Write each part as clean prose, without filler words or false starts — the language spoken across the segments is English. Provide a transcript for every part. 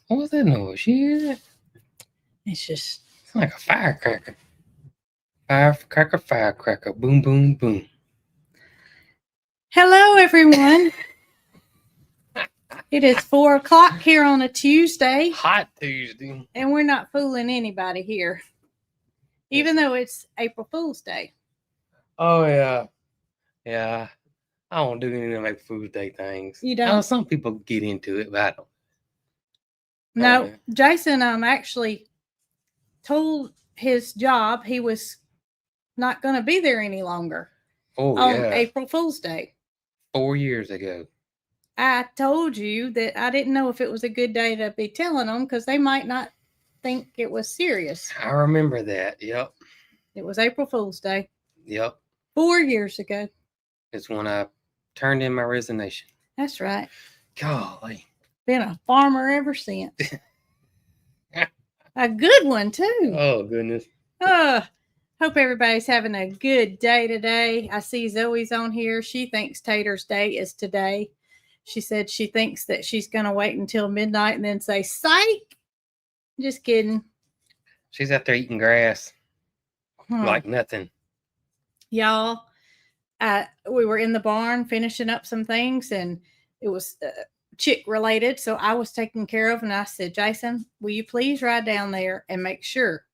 What was that noise? You hear that? It's just It's like a firecracker. Firecracker, firecracker. Boom, boom, boom. hello, everyone. It is 4 o'clock here on a Tuesday, Hot Tuesday. and we're not fooling anybody here, even though it's April Fool's Day. Oh, yeah. Yeah. I don't do any of them like Food Day things. You I know don't? some people get into it, but I don't. No, Jason actually told his job he was not going to be there any longer on April Fool's Day. 4 years ago. I told you that I didn't know if it was a good day to be telling them because they might not think it was serious. I remember that. Yep. It was April Fool's Day. Yep. 4 years ago. It's when I turned in my resignation. That's right. Golly. Been a farmer ever since. A good one, too. Oh, goodness. Hope everybody's having a good day today. I see Zoe's on here. She thinks Tater's day is today. She said she thinks that she's going to wait until midnight and then say, psych. Just kidding. She's out there eating grass like nothing. Y'all, we were in the barn finishing up some things, and it was chick related, so I was taken care of, and I said, Jason, will you please ride down there and make sure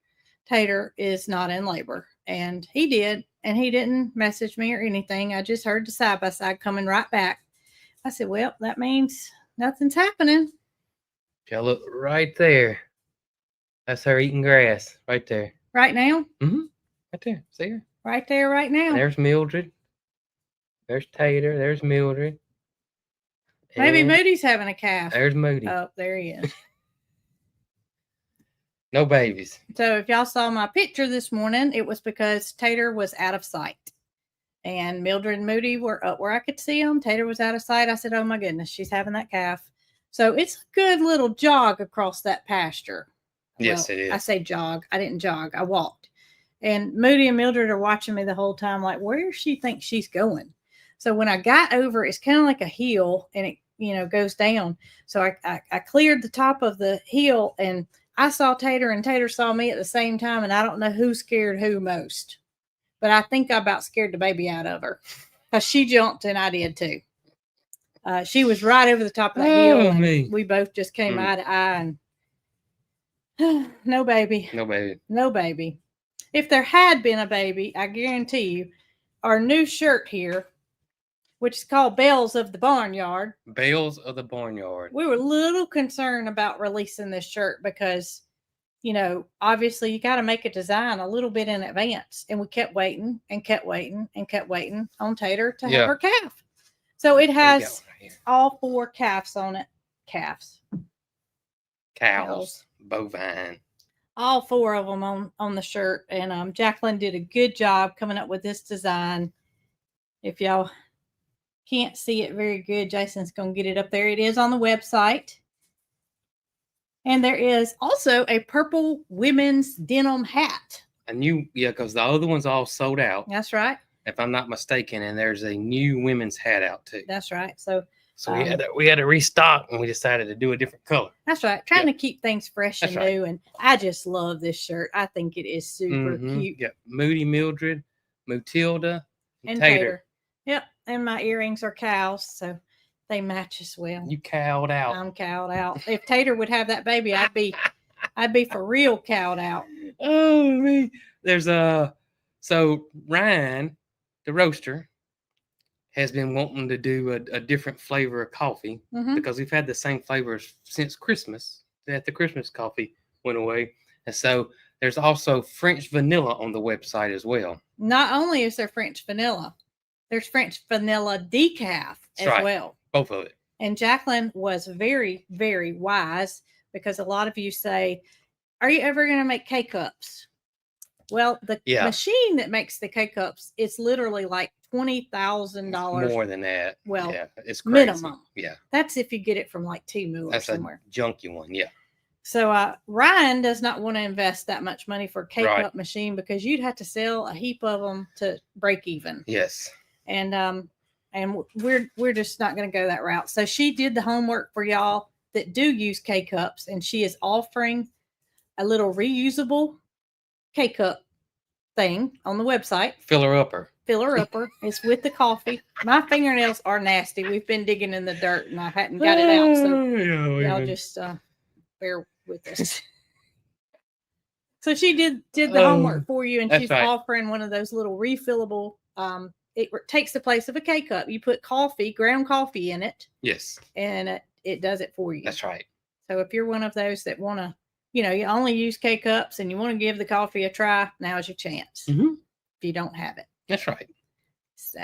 Tater is not in labor? And he did, and he didn't message me or anything. I just heard the side by side coming right back. I said, well, that means nothing's happening. Yeah, look right there. That's her eating grass right there. Right now? Mm-hmm. Right there. See her? Right there, right now. There's Mildred. There's Tater. There's Mildred. Maybe Moody's having a calf. There's Moody. Oh, there he is. No babies. So if y'all saw my picture this morning, it was because Tater was out of sight. And Mildred and Moody were up where I could see them. Tater was out of sight. I said, oh my goodness, she's having that calf. So it's a good little jog across that pasture. Yes, it is. I say jog. I didn't jog. I walked. And Moody and Mildred are watching me the whole time, like, where does she think she's going? So when I got over, it's kind of like a hill, and it, goes down. So I cleared the top of the hill, and I saw Tater, and Tater saw me at the same time, and I don't know who scared who most. But I think I about scared the baby out of her because she jumped, and I did too. She was right over the top of the hill, and we both just came eye to eye, and no baby. No baby. No baby. If there had been a baby, I guarantee you, our new shirt here, which is called Bells of the Barnyard. Bells of the Barnyard. We were a little concerned about releasing this shirt because, obviously you got to make a design a little bit in advance. And we kept waiting and kept waiting and kept waiting on Tater to have her calf. So it has all 4 calves on it. Calves. Cows. Bovine. All 4 of them on the shirt. And Jacqueline did a good job coming up with this design. If y'all can't see it very good, Jason's going to get it up there. It is on the website. And there is also a purple women's denim hat. A new, because the other one's all sold out. That's right. If I'm not mistaken, and there's a new women's hat out too. That's right. So we had to restock, and we decided to do a different color. That's right. Trying to keep things fresh and new. And I just love this shirt. I think it is super cute. Yeah, Moody, Mildred, Matilda, and Tater. Yep. And my earrings are cows, so they match as well. You cowed out. I'm cowed out. If Tater would have that baby, I'd be for real cowed out. Oh me. There's so Ryan, the roaster, has been wanting to do a different flavor of coffee because we've had the same flavors since Christmas. That the Christmas coffee went away. And so there's also French vanilla on the website as well. Not only is there French vanilla, there's French vanilla decaf as well. Both of it. And Jacqueline was very, very wise because a lot of you say, are you ever going to make K-Cups? Well, the machine that makes the K-Cups, it's literally like $20,000. More than that. Well, it's crazy. Minimum. Yeah. That's if you get it from like Temu or somewhere. That's a junky one, yeah. So Ryan does not want to invest that much money for a K-Cup machine because you'd have to sell a heap of them to break even. Yes. And we're just not going to go that route. So she did the homework for y'all that do use K-Cups, and she is offering a little reusable K-Cup thing on the website. Filler upper. It's with the coffee. My fingernails are nasty. We've been digging in the dirt, and I hadn't got it out, so y'all just bear with us. So she did the homework for you, and she's offering one of those little refillable. It takes the place of a K-Cup. You put ground coffee in it. Yes. And it does it for you. That's right. So if you're one of those that want to, you only use K-Cups and you want to give the coffee a try, now's your chance. Mm-hmm. If you don't have it. That's right. So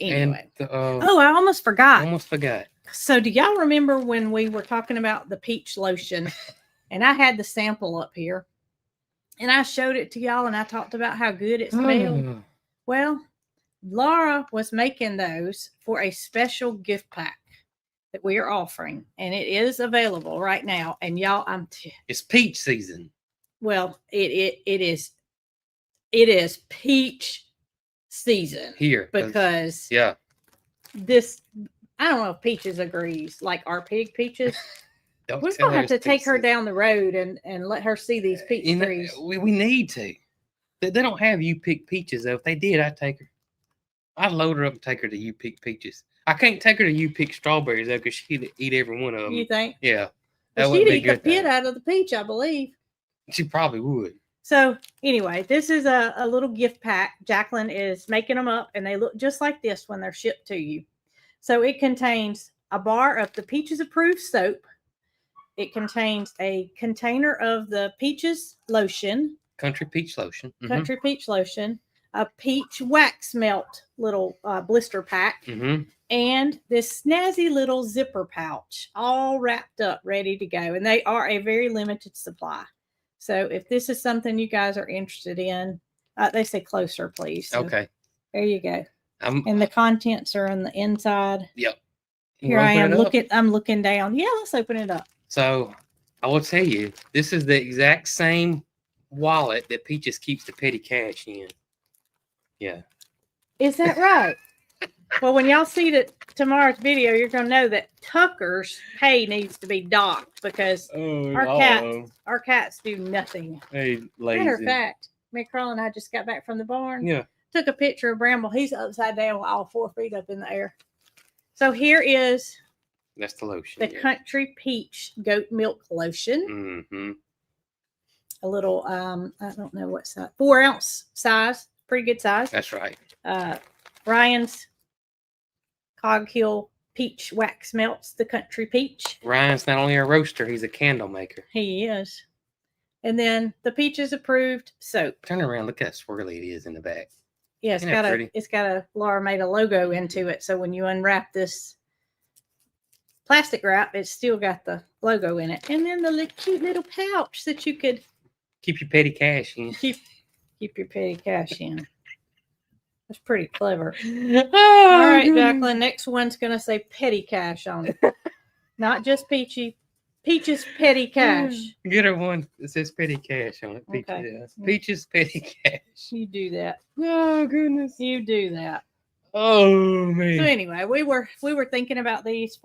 anyway. And, I almost forgot. Forgot. So do y'all remember when we were talking about the peach lotion and I had the sample up here and I showed it to y'all and I talked about how good it smelled? Well, Laura was making those for a special gift pack that we are offering, and it is available right now. And y'all, it's peach season. Well, it is peach season here because this, I don't know if Peaches agrees, like our pig Peaches. We're gonna have to take her down the road and let her see these peach trees. We need to. They don't have you pick peaches though. If they did, I'd take her. I'd load her up and take her to you pick peaches. I can't take her to you pick strawberries though, because she'd eat every one of them. You think? Yeah. She'd eat the pit out of the peach, I believe. She probably would. So anyway, this is a little gift pack. Jacqueline is making them up, and they look just like this when they're shipped to you. So it contains a bar of the Peaches approved soap. It contains a container of the Peaches lotion. Country peach lotion. Mm-hmm. Country peach lotion. A peach wax melt little blister pack. Mm-hmm. And this snazzy little zipper pouch, all wrapped up, ready to go. And they are a very limited supply. So if this is something you guys are interested in, they say closer, please. So okay. There you go. And the contents are on the inside. Yep. Here I am I'm looking down. Yeah, let's open it up. So I will tell you, this is the exact same wallet that Peaches keeps the petty cash in. Yeah. Is that right? Well, when y'all see tomorrow's video, you're going to know that Tucker's pay needs to be docked because our cats do nothing. Hey, lazy. Matter of fact, me, Carl, and I just got back from the barn. Yeah. Took a picture of Bramble. He's upside down with all 4 feet up in the air. So here is that's the lotion. The Country Peach Goat Milk Lotion. Mm-hmm. A little, I don't know what size, 4 ounce size, pretty good size. That's right. Ryan's Cog Hill Peach Wax Melts, the Country Peach. Ryan's not only a roaster, he's a candle maker. He is. And then the Peaches approved soap. Turn around, look how swirly it is in the back. Yeah, it's got a Laura made a logo into it. So when you unwrap this plastic wrap, it's still got the logo in it. And then the cute little pouch that you could keep your petty cash in. Keep your petty cash in. That's pretty clever. Oh, all right, Jacqueline. Next one's gonna say petty cash on it. Not just Peachy. Peaches petty cash. Get her one that says petty cash on it. Peaches, okay. Peaches petty cash. You do that. Oh goodness. You do that. Oh man. So anyway, we were thinking about these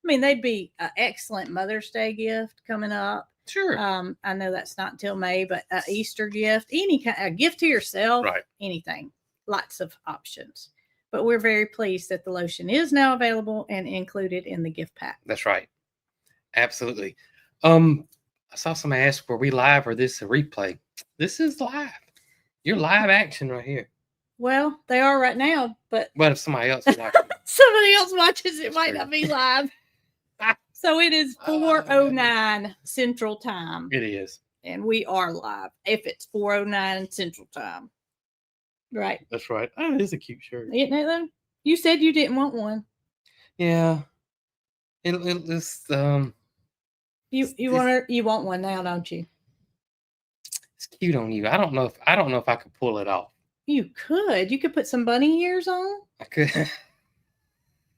they'd be an excellent Mother's Day gift coming up. Sure. I know that's not until May, but an Easter gift, any kind of gift to yourself, right? Anything. Lots of options. But we're very pleased that the lotion is now available and included in the gift pack. That's right. Absolutely. I saw somebody ask, were we live or this a replay? This is live. You're live action right here. Well, they are right now, but if somebody else is watching, somebody else watches, it might not be live. So it is 4:09 Central Time. It is. And we are live if it's 4:09 Central Time. Right. That's right. Oh, it is a cute shirt. Isn't it though? You said you didn't want one. Yeah. It's you want one now, don't you? It's cute on you. I don't know if I could pull it off. You could put some bunny ears on. I could.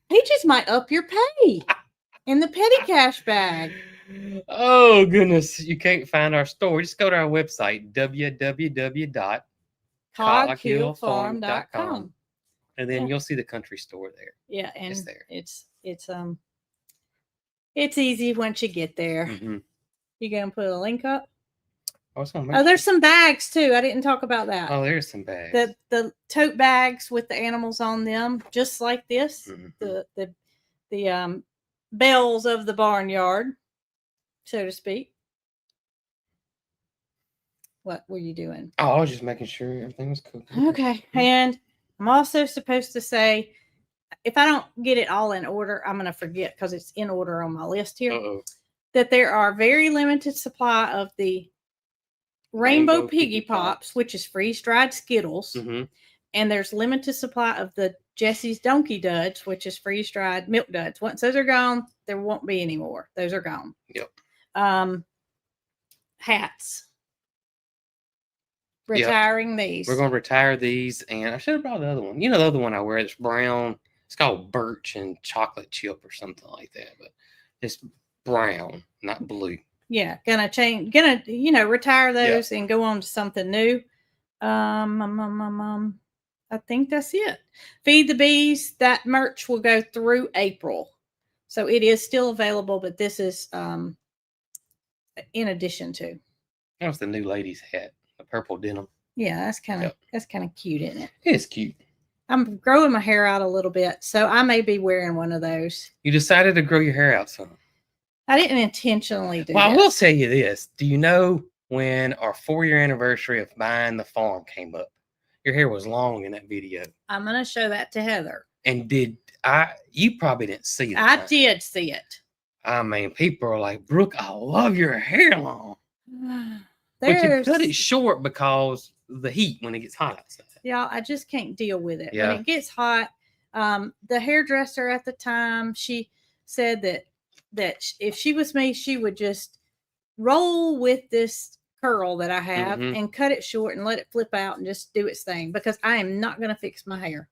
He just might up your pay in the petty cash bag. Oh goodness. You can't find our store. Just go to our website, www.coghillfarm.com. And then you'll see the country store there. Yeah, and it's there. It's It's easy once you get there. Mm-hmm. You gonna put a link up? Oh, there's some bags too. I didn't talk about that. Oh, there's some bags. The tote bags with the animals on them, just like this. Mm-hmm. The bells of the barnyard, so to speak. What were you doing? Oh, I was just making sure everything was cool. Okay. And I'm also supposed to say, if I don't get it all in order, I'm going to forget because it's in order on my list here. Uh-oh. That there are very limited supply of the Rainbow Piggy Pops, which is freeze-dried Skittles. Mm-hmm. And there's limited supply of the Jesse's Donkey Duds, which is freeze-dried Milk Duds. Once those are gone, there won't be any more. Those are gone. Yep. Hats. Retiring these. We're going to retire these, and I should have brought the other one. You know the other one I wear that's brown? It's called Birch and Chocolate Chip or something like that, but it's brown, not blue. Yeah, gonna retire those and go on to something new. I think that's it. Feed the Bees, that merch will go through April. So it is still available, but this is in addition to. That was the new lady's hat. The purple denim. Yeah, that's kind of cute, isn't it? It is cute. I'm growing my hair out a little bit, so I may be wearing one of those. You decided to grow your hair out, son. I didn't intentionally do Well, I will tell you this. Do you know when our 4-year anniversary of buying the farm came up? Your hair was long in that video. I'm going to show that to Heather. And you probably didn't see it. I did see it. I mean, people are like, Brooke, I love your hair long. But you cut it short because the heat when it gets hot outside. Yeah, I just can't deal with it. Yeah. When it gets hot, the hairdresser at the time, she said that if she was me, she would just roll with this curl that I have and cut it short and let it flip out and just do its thing, because I am not going to fix my hair.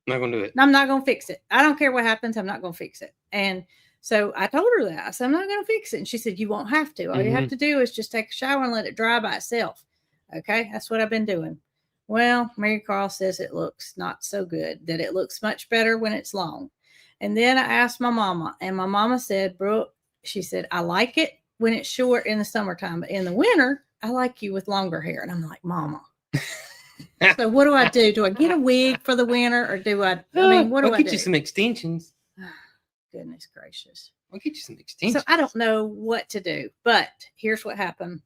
I'm not going to do it. I'm not going to fix it. I don't care what happens. I'm not going to fix it. And so I told her that. I said, I'm not going to fix it. And she said, you won't have to. All you have to do is just take a shower and let it dry by itself. Okay. That's what I've been doing. Well, Mary Carl says it looks not so good, that it looks much better when it's long. And then I asked my mama, and my mama said, Brooke, she said, I like it when it's short in the summertime, but in the winter, I like you with longer hair. And I'm like, Mama. So what do I do? Do I get a wig for the winter, or do I mean, what do I do? I'll get you some extensions. Goodness gracious. I'll get you some extensions. So I don't know what to do, but here's what happened.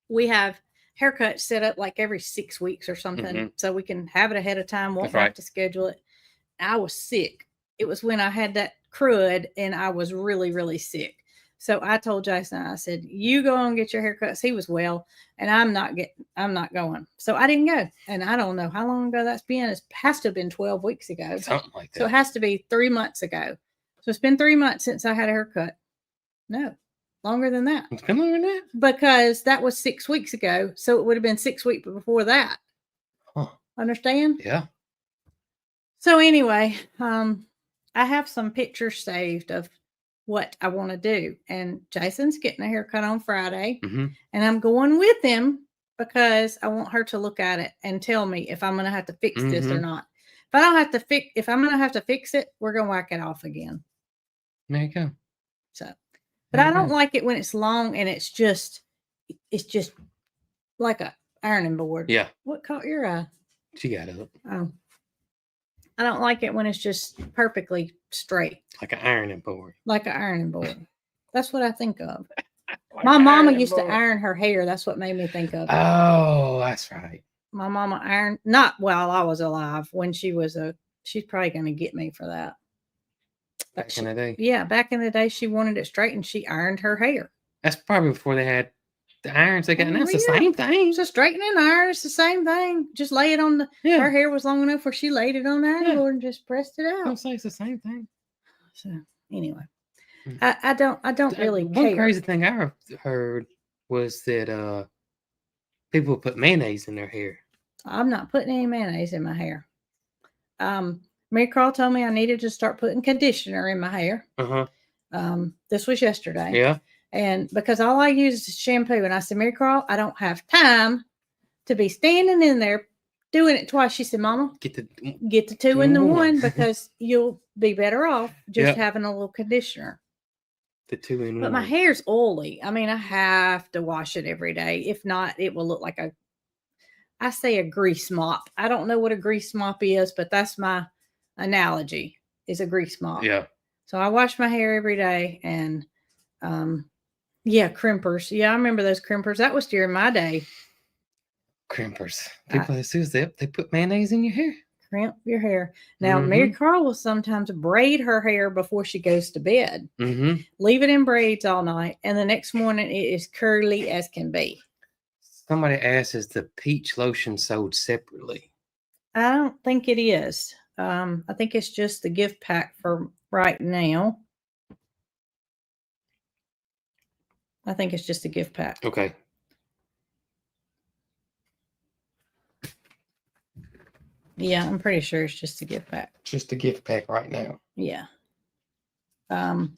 We have haircuts set up like every 6 weeks or something, so we can have it ahead of time. Won't have to schedule it. I was sick. It was when I had that crud, and I was really, really sick. So I told Jason, I said, you go and get your haircuts. He was well, and I'm not going. So I didn't go. And I don't know how long ago that's been. It has to have been 12 weeks ago. Something like that. So it has to be 3 months ago. So it's been 3 months since I had a haircut. No, longer than that. It's been longer than that? Because that was 6 weeks ago. So it would have been 6 weeks before that. Huh. Understand? Yeah. So anyway, I have some pictures saved of what I want to do. And Jason's getting a haircut on Friday. And I'm going with him because I want her to look at it and tell me if I'm going to have to fix this or not. If I'm going to have to fix it, we're going to whack it off again. There you go. So, but I don't like it when it's long and it's just like a ironing board. Yeah. What caught your eye? She got it. Oh. I don't like it when it's just perfectly straight. Like an ironing board. Like an ironing board. That's what I think of. Like my mama used to iron her hair. That's what made me think of it. Oh, that's right. My mama ironed, not while I was alive. When she's probably going to get me for that. Back in the day? Yeah, back in the day, she wanted it straight and she ironed her hair. That's probably before they had the irons they got. And that's the same thing. It's a straightening iron. It's the same thing. Just lay it on the. Yeah. Her hair was long enough where she laid it on the iron board and just pressed it out. I'll say it's the same thing. So anyway, I don't really care. One crazy thing I heard was that people put mayonnaise in their hair. I'm not putting any mayonnaise in my hair. Mary Carl told me I needed to start putting conditioner in my hair. This was yesterday. Yeah. And because all I use is shampoo. And I said, Mary Carl, I don't have time to be standing in there doing it twice. She said, Mama, get the two in the one because you'll be better off just having a little conditioner. The 2-in-1. But my hair's oily. I mean, I have to wash it every day. If not, it will look like I say a grease mop. I don't know what a grease mop is, but that's my analogy, is a grease mop. Yeah. So I wash my hair every day, and yeah, crimpers. Yeah, I remember those crimpers. That was during my day. Crimpers. People as soon as they put mayonnaise in your hair. Crimp your hair. Now, Mary Carl will sometimes braid her hair before she goes to bed. Leave it in braids all night, and the next morning it is curly as can be. Somebody asked, is the peach lotion sold separately? I don't think it is. I think it's just the gift pack for right now. I think it's just a gift pack. Okay. Yeah, I'm pretty sure it's just a gift pack. Just a gift pack right now. Yeah. And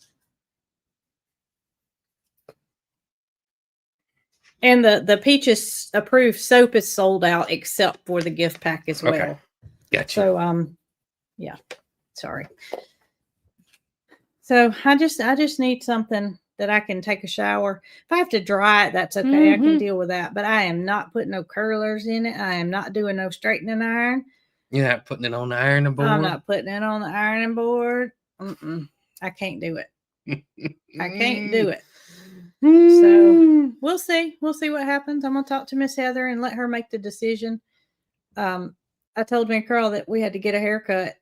the Peaches approved soap is sold out except for the gift pack as well. Okay. Gotcha. So yeah. Sorry. So I just need something that I can take a shower. If I have to dry it, that's okay. I can deal with that. But I am not putting no curlers in it. I am not doing no straightening iron. You're not putting it on the ironing board? I'm not putting it on the ironing board. I can't do it. I can't do it. So we'll see. We'll see what happens. I'm gonna talk to Miss Heather and let her make the decision. I told Mary Carl that we had to get a haircut,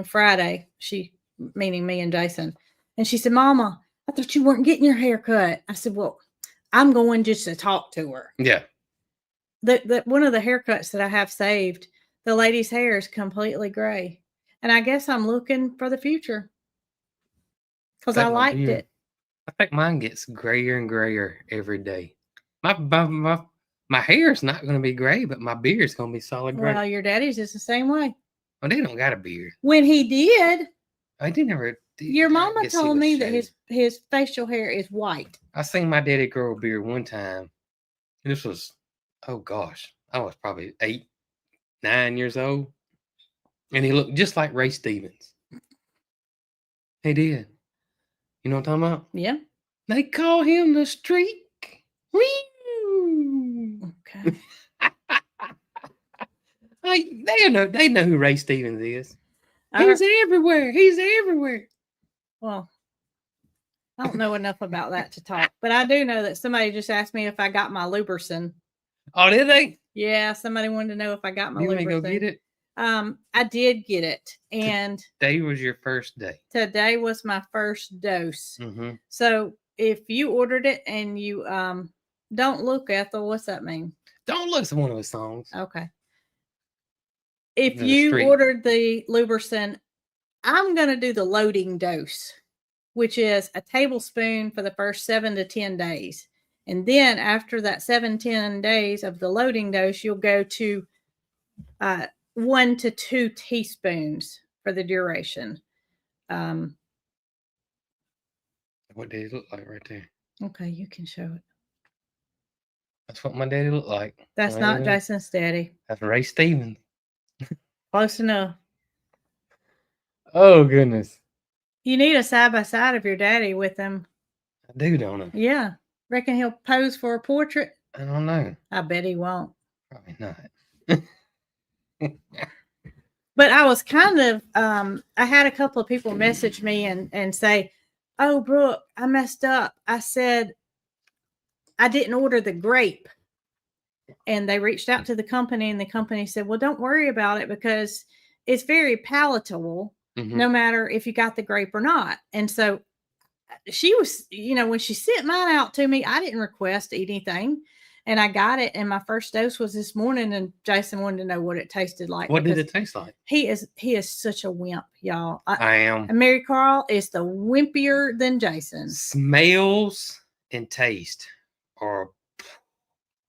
Friday. She, meaning me and Jason, and she said, "Mama, I thought you weren't getting your hair cut." I said, "Well, I'm going just to talk to her." Yeah. The one of the haircuts that I have saved, the lady's hair is completely gray, and I guess I'm looking for the future because I liked it. I think mine gets grayer and grayer every day. My hair is not going to be gray, but my beard is going to be solid gray. Well, your daddy's is the same way. Well, they don't got a beard. When he did, I didn't ever. Your mama told me that his facial hair is white. I seen my daddy grow a beard one time. This was, oh gosh, I was probably 8, 9 years old, and he looked just like Ray Stevens. He did. You know what I'm talking about? Yeah. They call him the Streak. Woo! Okay. They know who Ray Stevens is. He's everywhere. He's everywhere. Well, I don't know enough about that to talk, but I do know that somebody just asked me if I got my LubriSyn. Oh, did they? Yeah, somebody wanted to know if I got my LubriSyn. You want to go get it? I did get it, and today was your first day. Today was my first dose. Mm-hmm. So if you ordered it and you don't look, Ethel, what's that mean? Don't look at one of the songs. Okay. If you ordered the LubriSyn, I'm going to do the loading dose, which is a tablespoon for the first 7 to 10 days. And then after that 7-10 days of the loading dose, you'll go to 1 to 2 teaspoons for the duration. What did it look like right there? Okay, you can show it. That's what my daddy looked like. That's not Jason's daddy. That's Ray Stevens. Close enough. Oh, goodness. You need a side-by-side of your daddy with him. I do, don't I? Yeah. Reckon he'll pose for a portrait? I don't know. I bet he won't. Probably not. But I was kind of, I had a couple of people message me and say, "Oh, Brooke, I messed up. I said I didn't order the grape." And they reached out to the company, and the company said, "Well, don't worry about it because it's very palatable, no matter if you got the grape or not." And so she was, when she sent mine out to me, I didn't request anything, and I got it. And my first dose was this morning, and Jason wanted to know what it tasted like. What did it taste like? He is such a wimp, y'all. I am. And Mary Carl is the wimpier than Jason. Smells and taste are.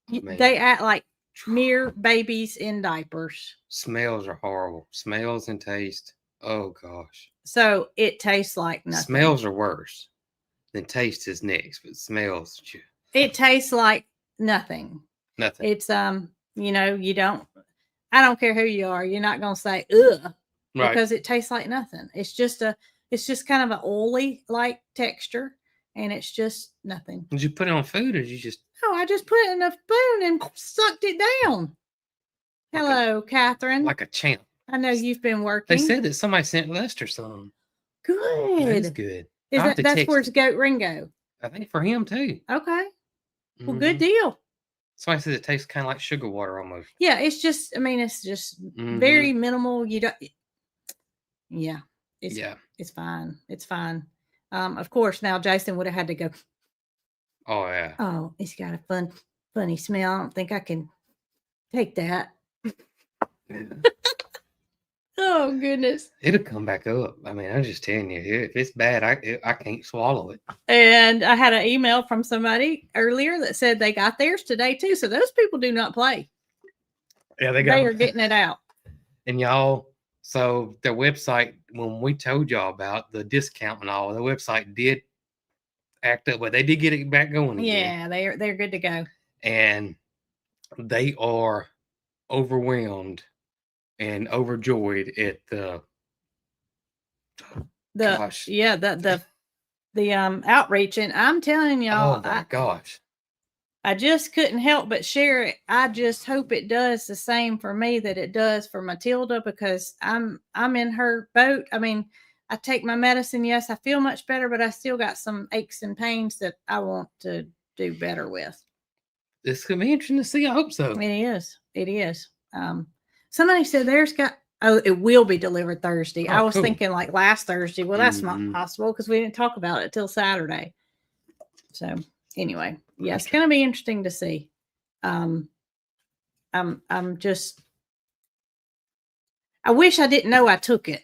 They act like mere babies in diapers. Smells are horrible. Smells and taste. Oh gosh. So it tastes like nothing. Smells are worse. Then taste is next, but smells. It tastes like nothing. Nothing. It's you don't. I don't care who you are. You're not gonna say ugh, right? Because it tastes like nothing. It's just kind of an oily like texture. and it's just nothing. Did you put it on food or did you just? Oh, I just put it in a spoon and sucked it down. Hello, Catherine. Like a champ. I know you've been working. They said that somebody sent Lester some. Good. That is good. That's where's Goat Ringo? I think for him too. Okay. Well, good deal. Somebody says it tastes kind of like sugar water almost. Yeah, it's just very minimal. You don't. Yeah. It's fine. It's fine. Of course, now Jason would have had to go. Oh yeah. Oh, it's got a funny smell. I don't think I can take that. Yeah. Oh goodness. It'll come back up. I mean, I'm just telling you, if it's bad, I can't swallow it. And I had an email from somebody earlier that said they got theirs today too. So those people do not play. Yeah, they are getting it out. And y'all, so their website, when we told y'all about the discount and all, the website did act up, but they did get it back going again. Yeah, they're good to go. And they are overwhelmed and overjoyed at the outreach. And I'm telling y'all, oh my gosh, I just couldn't help but share it. I just hope it does the same for me that it does for Matilda, because I'm in her boat. I mean, I take my medicine. Yes, I feel much better, but I still got some aches and pains that I want to do better with. This could be interesting to see. I hope so. It is. Somebody said it will be delivered Thursday. I was thinking like last Thursday. Well, that's not possible because we didn't talk about it till Saturday. So anyway, yeah, it's going to be interesting to see. I'm just, I wish I didn't know I took it.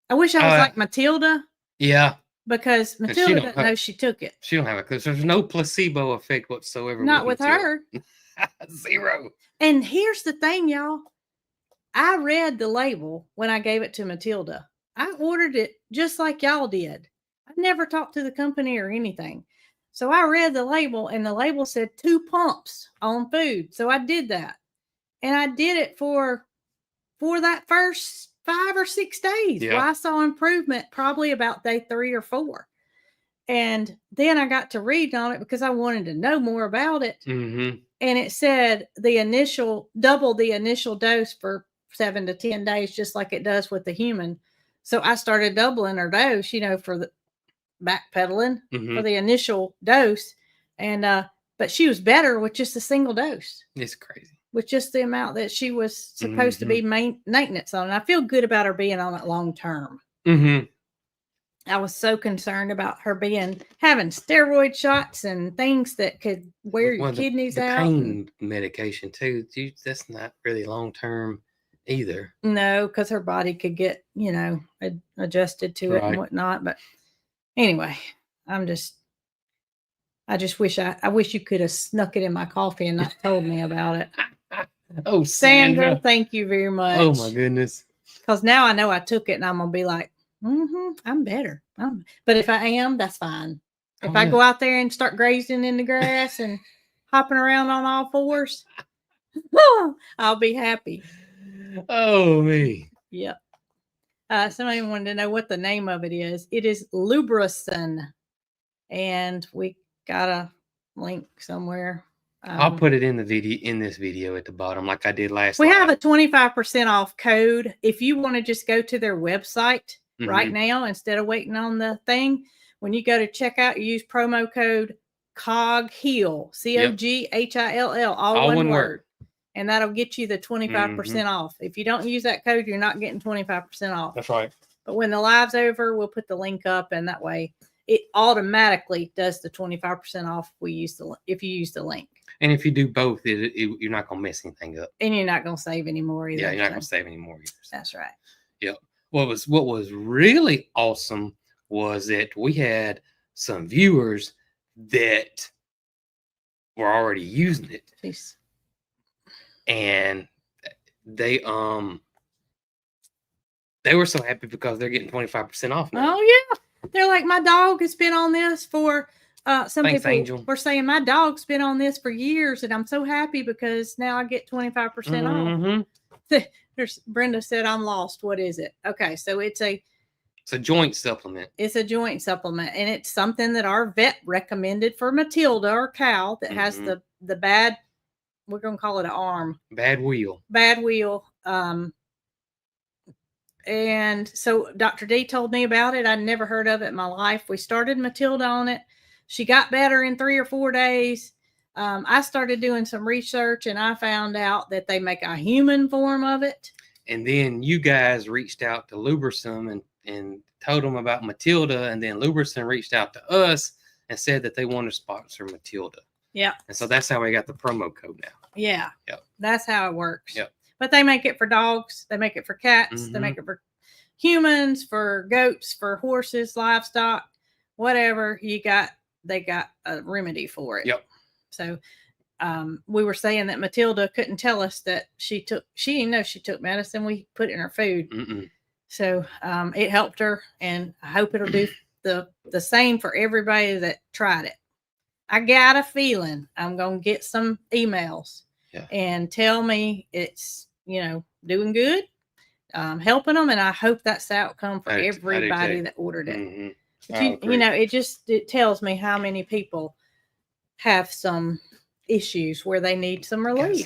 I wish I was like Matilda. Yeah. Because Matilda doesn't know she took it. She don't have it because there's no placebo effect whatsoever. Not with her. Zero. And here's the thing, y'all. I read the label when I gave it to Matilda. I ordered it just like y'all did. I never talked to the company or anything. So I read the label, and the label said 2 pumps on food. So I did that. And I did it for that first 5 or 6 days. Yeah. Well, I saw improvement probably about day 3 or 4. And then I got to read on it because I wanted to know more about it. Mm-hmm. And it said double the initial dose for 7 to 10 days, just like it does with the human. So I started doubling her dose, for the backpedaling for the initial dose. And, but she was better with just a single dose. It's crazy. With just the amount that she was supposed to be maintenance on. And I feel good about her being on it long term. Mm-hmm. I was so concerned about her having steroid shots and things that could wear your kidneys out. Pain medication too. That's not really long term either. No, because her body could get, adjusted to it and whatnot. But anyway, I just wish I wish you could have snuck it in my coffee and not told me about it. Oh, Sandra, thank you very much. Oh my goodness. Because now I know I took it and I'm gonna be like, I'm better. But if I am, that's fine. If I go out there and start grazing in the grass and hopping around on all fours, I'll be happy. Oh, me. Yep. Somebody wanted to know what the name of it is. It is LubriSyn. And we got a link somewhere. I'll put it in this video at the bottom, like I did last. We have a 25% off code. If you want to just go to their website right now instead of waiting on the thing, when you go to checkout, you use promo code COGHILL, COGHILL, all one word, and that'll get you the 25% off. If you don't use that code, you're not getting 25% off. That's right. But when the live's over, we'll put the link up, and that way it automatically does the 25% off if you use the link. And if you do both, you're not going to mess anything up. And you're not going to save any more either. Yeah, you're not going to save any more either. That's right. Yep. What was really awesome was that we had some viewers that were already using it. Jeez. And they were so happy because they're getting 25% off now. Oh, yeah. They're like, my dog has been on this for... some Thanks, people Angel. were saying my dog's been on this for years, and I'm so happy because now I get 25% off. Brenda said, I'm lost. What is it? Okay, so it's a It's a joint supplement. It's a joint supplement, and it's something that our vet recommended for Matilda, our cow that has the bad, we're going to call it an arm. Bad wheel. Bad wheel. And so Dr. D told me about it. I'd never heard of it in my life. We started Matilda on it. She got better in 3 or 4 days. I started doing some research, and I found out that they make a human form of it. And then you guys reached out to LubriSyn and told them about Matilda, and then LubriSyn reached out to us and said that they want to sponsor Matilda. Yeah. And so that's how we got the promo code now. Yeah. Yep. That's how it works. Yep. But they make it for dogs. They make it for cats. They make it for humans, for goats, for horses, livestock, whatever you got. They got a remedy for it. Yep. So we were saying that Matilda couldn't tell us that she didn't know she took medicine. We put it in her food. So it helped her, and I hope it'll do the same for everybody that tried it. I got a feeling I'm going to get some emails and tell me it's, doing good, helping them. And I hope that's the outcome for everybody that ordered it. It tells me how many people have some issues where they need some relief.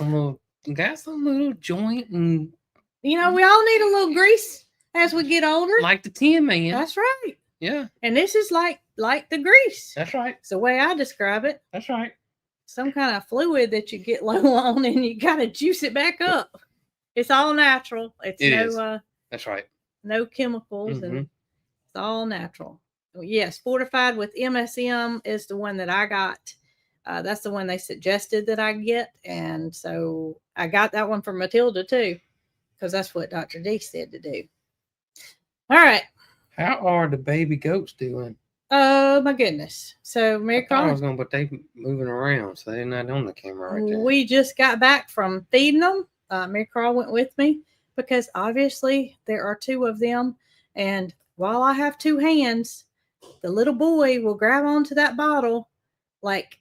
Got some little joint, and we all need a little grease as we get older. Like the Tin Man. That's right. Yeah. And this is like the grease. That's right. It's the way I describe it. That's right. Some kind of fluid that you get low on, and you got to juice it back up. It's all natural. That's right. No chemicals, and it's all natural. Yes, fortified with MSM is the one that I got. That's the one they suggested that I get, and so I got that one for Matilda too, because that's what Dr. D said to do. All right. How are the baby goats doing? Oh my goodness! So Mary Carl, I was going, but they moving around, so they're not on the camera right there. We just got back from feeding them. Mary Carl went with me because obviously there are 2 of them, and while I have 2 hands, the little boy will grab onto that bottle like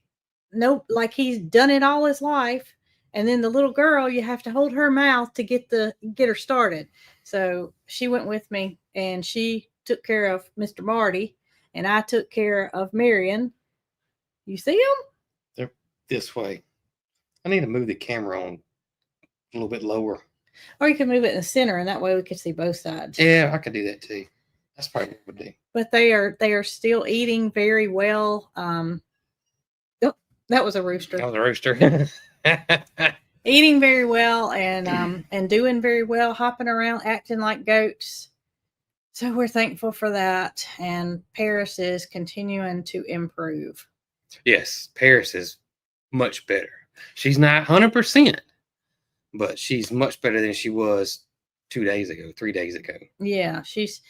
he's done it all his life, and then the little girl, you have to hold her mouth to get her started. So she went with me, and she took care of Mr. Marty, and I took care of Marion. You see them? They're this way. I need to move the camera on a little bit lower. Or you can move it in the center, and that way we can see both sides. Yeah, I could do that too. That's probably what we do. But they are still eating very well. That was a rooster. That was a rooster. Eating very well and doing very well, hopping around, acting like goats. So we're thankful for that. And Paris is continuing to improve. Yes, Paris is much better. She's not 100%, but she's much better than she was 2 days ago, 3 days ago. Yeah, she's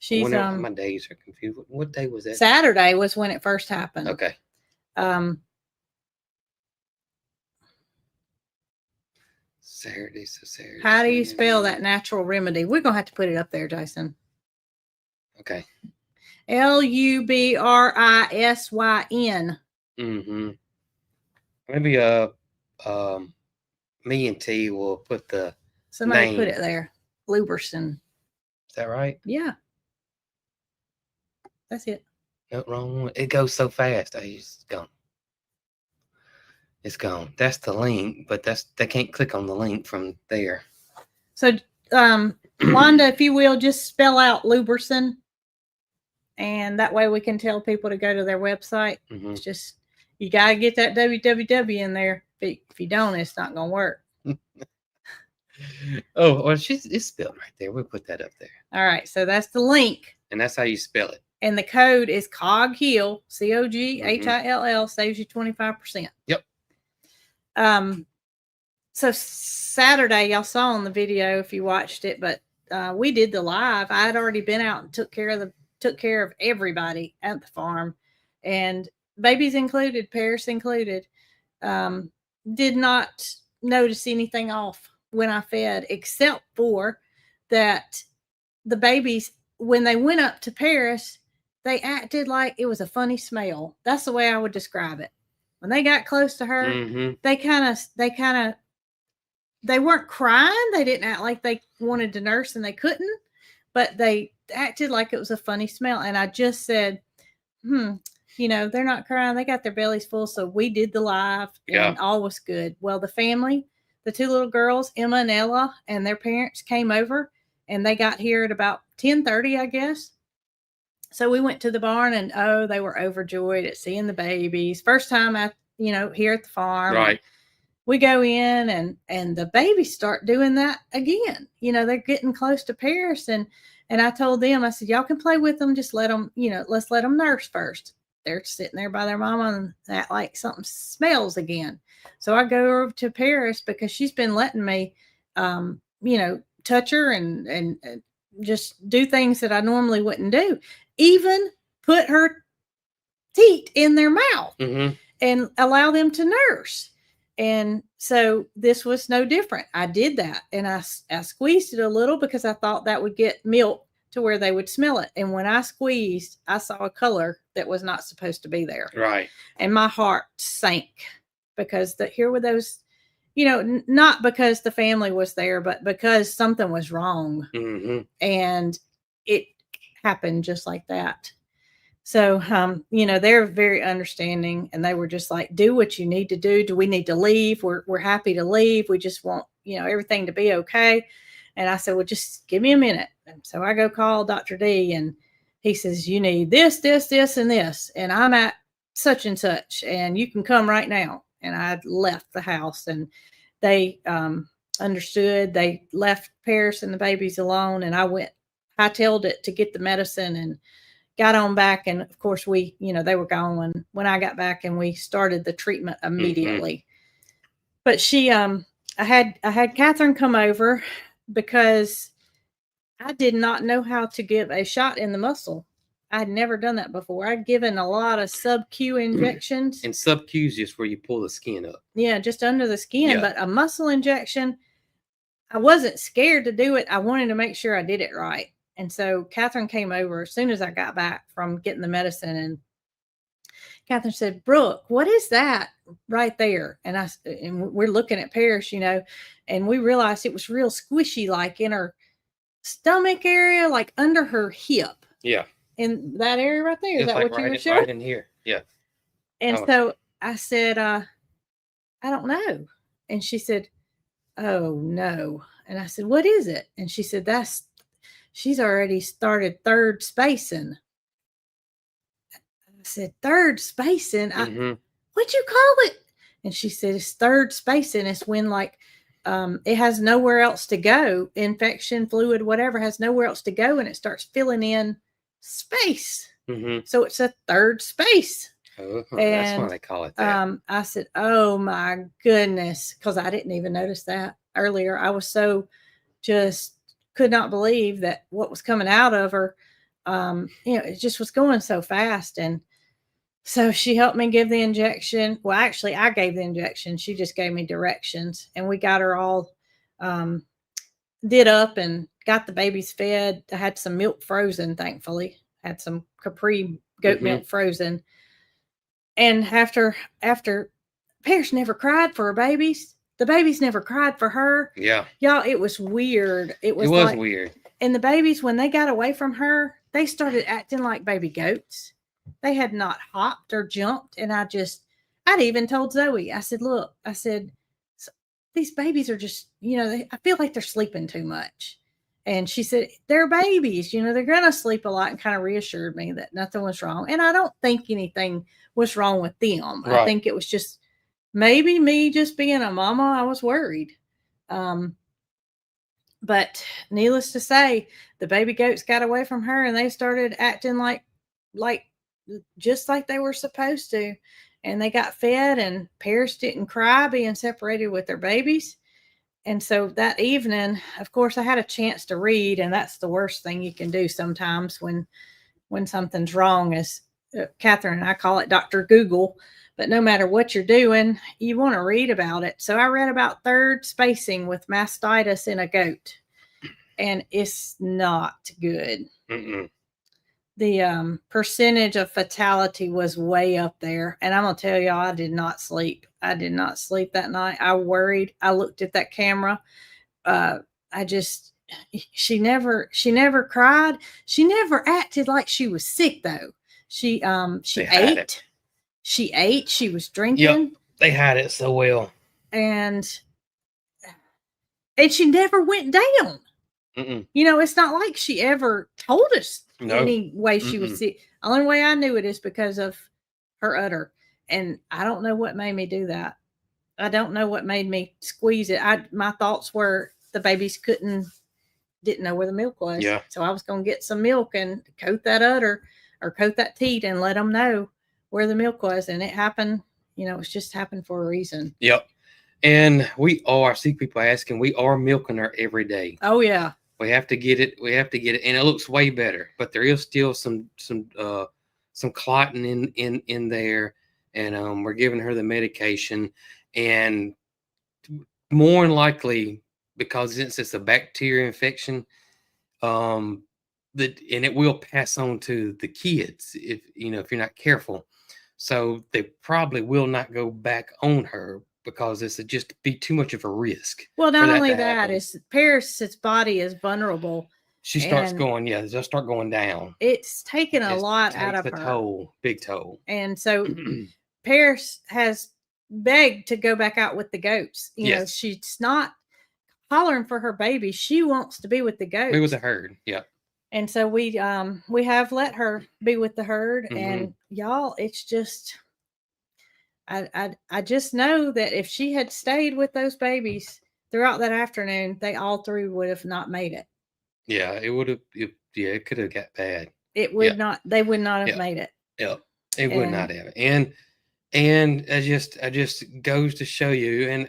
my days are confused. What day was that? Saturday was when it first happened. Okay. Saturday. How do you spell that natural remedy? We're gonna have to put it up there, Jason. Okay. LubriSyn. Maybe me and T will put the somebody name. Put it there. LubriSyn. Is that right? Yeah. That's it. No, wrong one. It goes so fast. It's gone. It's gone. That's the link, but they can't click on the link from there. So, Wanda, if you will, just spell out LubriSyn, and that way we can tell people to go to their website. It's just, you got to get that www in there. If you don't, it's not going to work. Oh, well, it's spelled right there. We'll put that up there. All right. So that's the link. And that's how you spell it. And the code is COGHILL, COGHILL, saves you 25%. Yep. So Saturday, y'all saw on the video if you watched it, but we did the live. I had already been out and took care of everybody at the farm, and babies included, Paris included. Did not notice anything off when I fed, except for that the babies, when they went up to Paris, they acted like it was a funny smell. That's the way I would describe it. When they got close to her, they weren't crying. They didn't act like they wanted to nurse and they couldn't, but they acted like it was a funny smell. And I just said, they're not crying. They got their bellies full. So we did the live and all was good. Well, the family, the two little girls, Emma and Ella, and their parents came over, and they got here at about 10:30, I guess. So we went to the barn, and they were overjoyed at seeing the babies. First time here at the farm. Right. We go in, and the babies start doing that again. They're getting close to Paris, and I told them, I said, y'all can play with them. Just let them, let's let them nurse first. They're sitting there by their mama and that like something smells again. So I go over to Paris because she's been letting me, touch her and just do things that I normally wouldn't do. Even put her teat in their mouth and allow them to nurse. And so this was no different. I did that, and I squeezed it a little because I thought that would get milk to where they would smell it. And when I squeezed, I saw a color that was not supposed to be there. Right. And my heart sank because here were those, not because the family was there, but because something was wrong. And it happened just like that. So, they're very understanding, and they were just like, do what you need to do. Do we need to leave? We're happy to leave. We just want, everything to be okay. And I said, well, just give me a minute. And so I go call Dr. D, and he says, you need this, this, this, and this. And I'm at such and such, and you can come right now. And I left the house, and they understood. They left Paris and the babies alone, and I hightailed it to get the medicine and got on back. And of course they were gone when I got back, and we started the treatment immediately. But I had Catherine come over because I did not know how to give a shot in the muscle. I had never done that before. I'd given a lot of sub-Q injections. And sub-Q is just where you pull the skin up. Yeah, just under the skin. But a muscle injection, I wasn't scared to do it. I wanted to make sure I did it right. And so Catherine came over as soon as I got back from getting the medicine, and Catherine said, Brooke, what is that right there? And we're looking at Paris, and we realized it was real squishy, like in her stomach area, like under her hip. Yeah. In that area right there. Is that like what you were showing? Right in here. Yeah. And so I said, I don't know. And she said, oh no. And I said, what is it? And she said, she's already started third spacing. I said, third spacing? What'd you call it? And she said, it's third spacing. It's when it has nowhere else to go. Infection, fluid, whatever, has nowhere else to go, and it starts filling in space. So it's a third space. Oh, that's why they call it that. I said, oh my goodness, because I didn't even notice that earlier. I was so just could not believe that what was coming out of her, it just was going so fast. And so she helped me give the injection. Well, actually, I gave the injection. She just gave me directions, and we got her all did up and got the babies fed. I had some milk frozen, thankfully. I had some Capri goat milk frozen. And after Paris never cried for her babies. The babies never cried for her. Yeah. Y'all, it was weird. It was weird. And the babies, when they got away from her, they started acting like baby goats. They had not hopped or jumped. And I'd even told Zoe, I said, look, these babies are just, I feel like they're sleeping too much. And she said, they're babies, they're going to sleep a lot, and kind of reassured me that nothing was wrong. And I don't think anything was wrong with them. Right. I think it was just maybe me just being a mama. I was worried. But needless to say, the baby goats got away from her, and they started acting like just like they were supposed to. And they got fed, and Paris didn't cry being separated with their babies. And so that evening, of course, I had a chance to read, and that's the worst thing you can do sometimes when something's wrong, is Catherine and I call it Dr. Google. But no matter what you're doing, you want to read about it. So I read about third spacing with mastitis in a goat, and it's not good. The percentage of fatality was way up there. And I'm going to tell y'all, I did not sleep. I did not sleep that night. I worried. I looked at that camera. she never cried. She never acted like she was sick though. She ate. She ate. She was drinking. Yep, they had it so well. And she never went down. Mm-mm. You know, it's not like she ever told us any way she Mm-mm. was sick. The only way I knew it is because of her udder. And I don't know what made me do that. I don't know what made me squeeze it. My thoughts were the babies didn't know where the milk was. Yeah. So I was going to get some milk and coat that udder or coat that teat and let them know where the milk was. And it happened, you know, it's just happened for a reason. Yep. And I see people asking, we are milking her every day. Oh yeah. We have to get it. And it looks way better, but there is still some clotting in there. And we're giving her the medication, and more than likely, because since it's a bacteria infection, and it will pass on to the kids if you're not careful. So they probably will not go back on her because it's just be too much of a risk. Well, not only that, is Paris's body is vulnerable. She starts going, they'll start going down. It's taken a lot out of her. Toll, big toll. And so Paris has begged to go back out with the goats. You know, she's not hollering for her baby. She wants to be with the goats. Be with the herd. Yeah. And so we have let her be with the herd. And y'all, it's just I just know that if she had stayed with those babies throughout that afternoon, they all three would have not made it. Yeah, it would have. It could have got bad. It would not. They would not have made it. Yeah, it would not have. And I just goes to show you,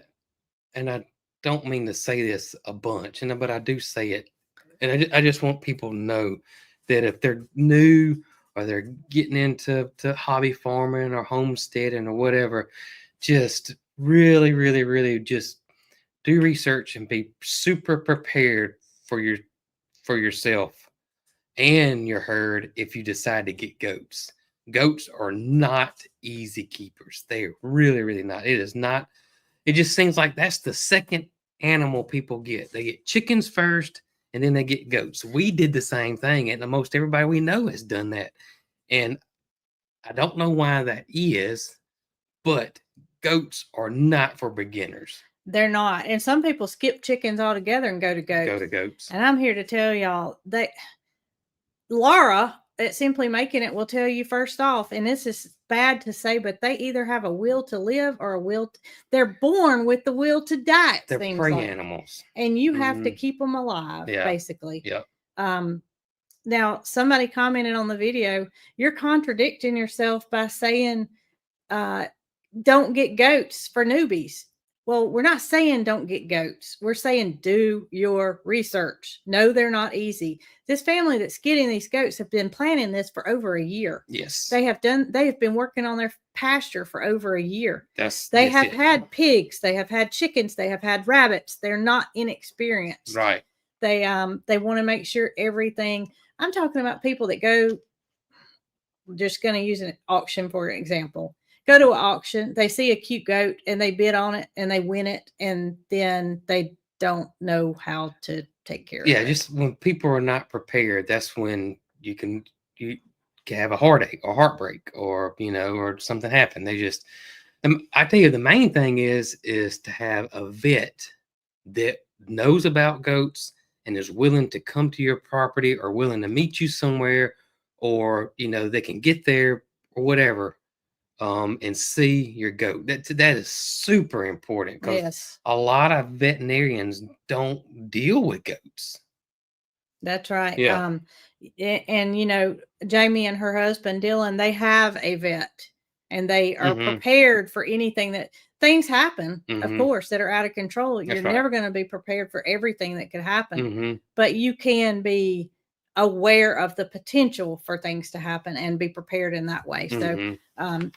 and I don't mean to say this a bunch, but I do say it, and I just want people to know that if they're new or they're getting into hobby farming or homesteading or whatever, just really, really, really just do research and be super prepared for yourself and your herd if you decide to get goats. Goats are not easy keepers. They're really, really not. It is not. It just seems like that's the second animal people get. They get chickens first, and then they get goats. We did the same thing, and most everybody we know has done that. And I don't know why that is, but goats are not for beginners. They're not. And some people skip chickens altogether and go to goats. And I'm here to tell y'all that Laura at Simply Making It will tell you first off, and this is bad to say, but they either have a will to live or they're born with the will to die. They're prey animals. And you have to keep them alive, basically. Yeah. Now, somebody commented on the video, you're contradicting yourself by saying, don't get goats for newbies. Well, we're not saying don't get goats. We're saying do your research. No, they're not easy. This family that's getting these goats have been planning this for over a year. Yes. They have been working on their pasture for over a year. They have it. had pigs. They have had chickens. They have had rabbits. They're not inexperienced. Right. They want to make sure everything. I'm talking about people that go, just going to use an auction for an example. Go to an auction, they see a cute goat and they bid on it and they win it, and then they don't know how to take care of it. Yeah, just when people are not prepared, that's when you can have a heartache or heartbreak or or something happen. I tell you, the main thing is to have a vet that knows about goats and is willing to come to your property or willing to meet you somewhere, or they can get there or whatever. And see your goat. That is super important, because a lot of veterinarians don't deal with goats. That's right. Yeah. And Jamie and her husband Dylan, they have a vet, and they are prepared for anything that things happen, of course, that are out of control. You're never going to be prepared for everything that could happen, but you can be aware of the potential for things to happen and be prepared in that way. So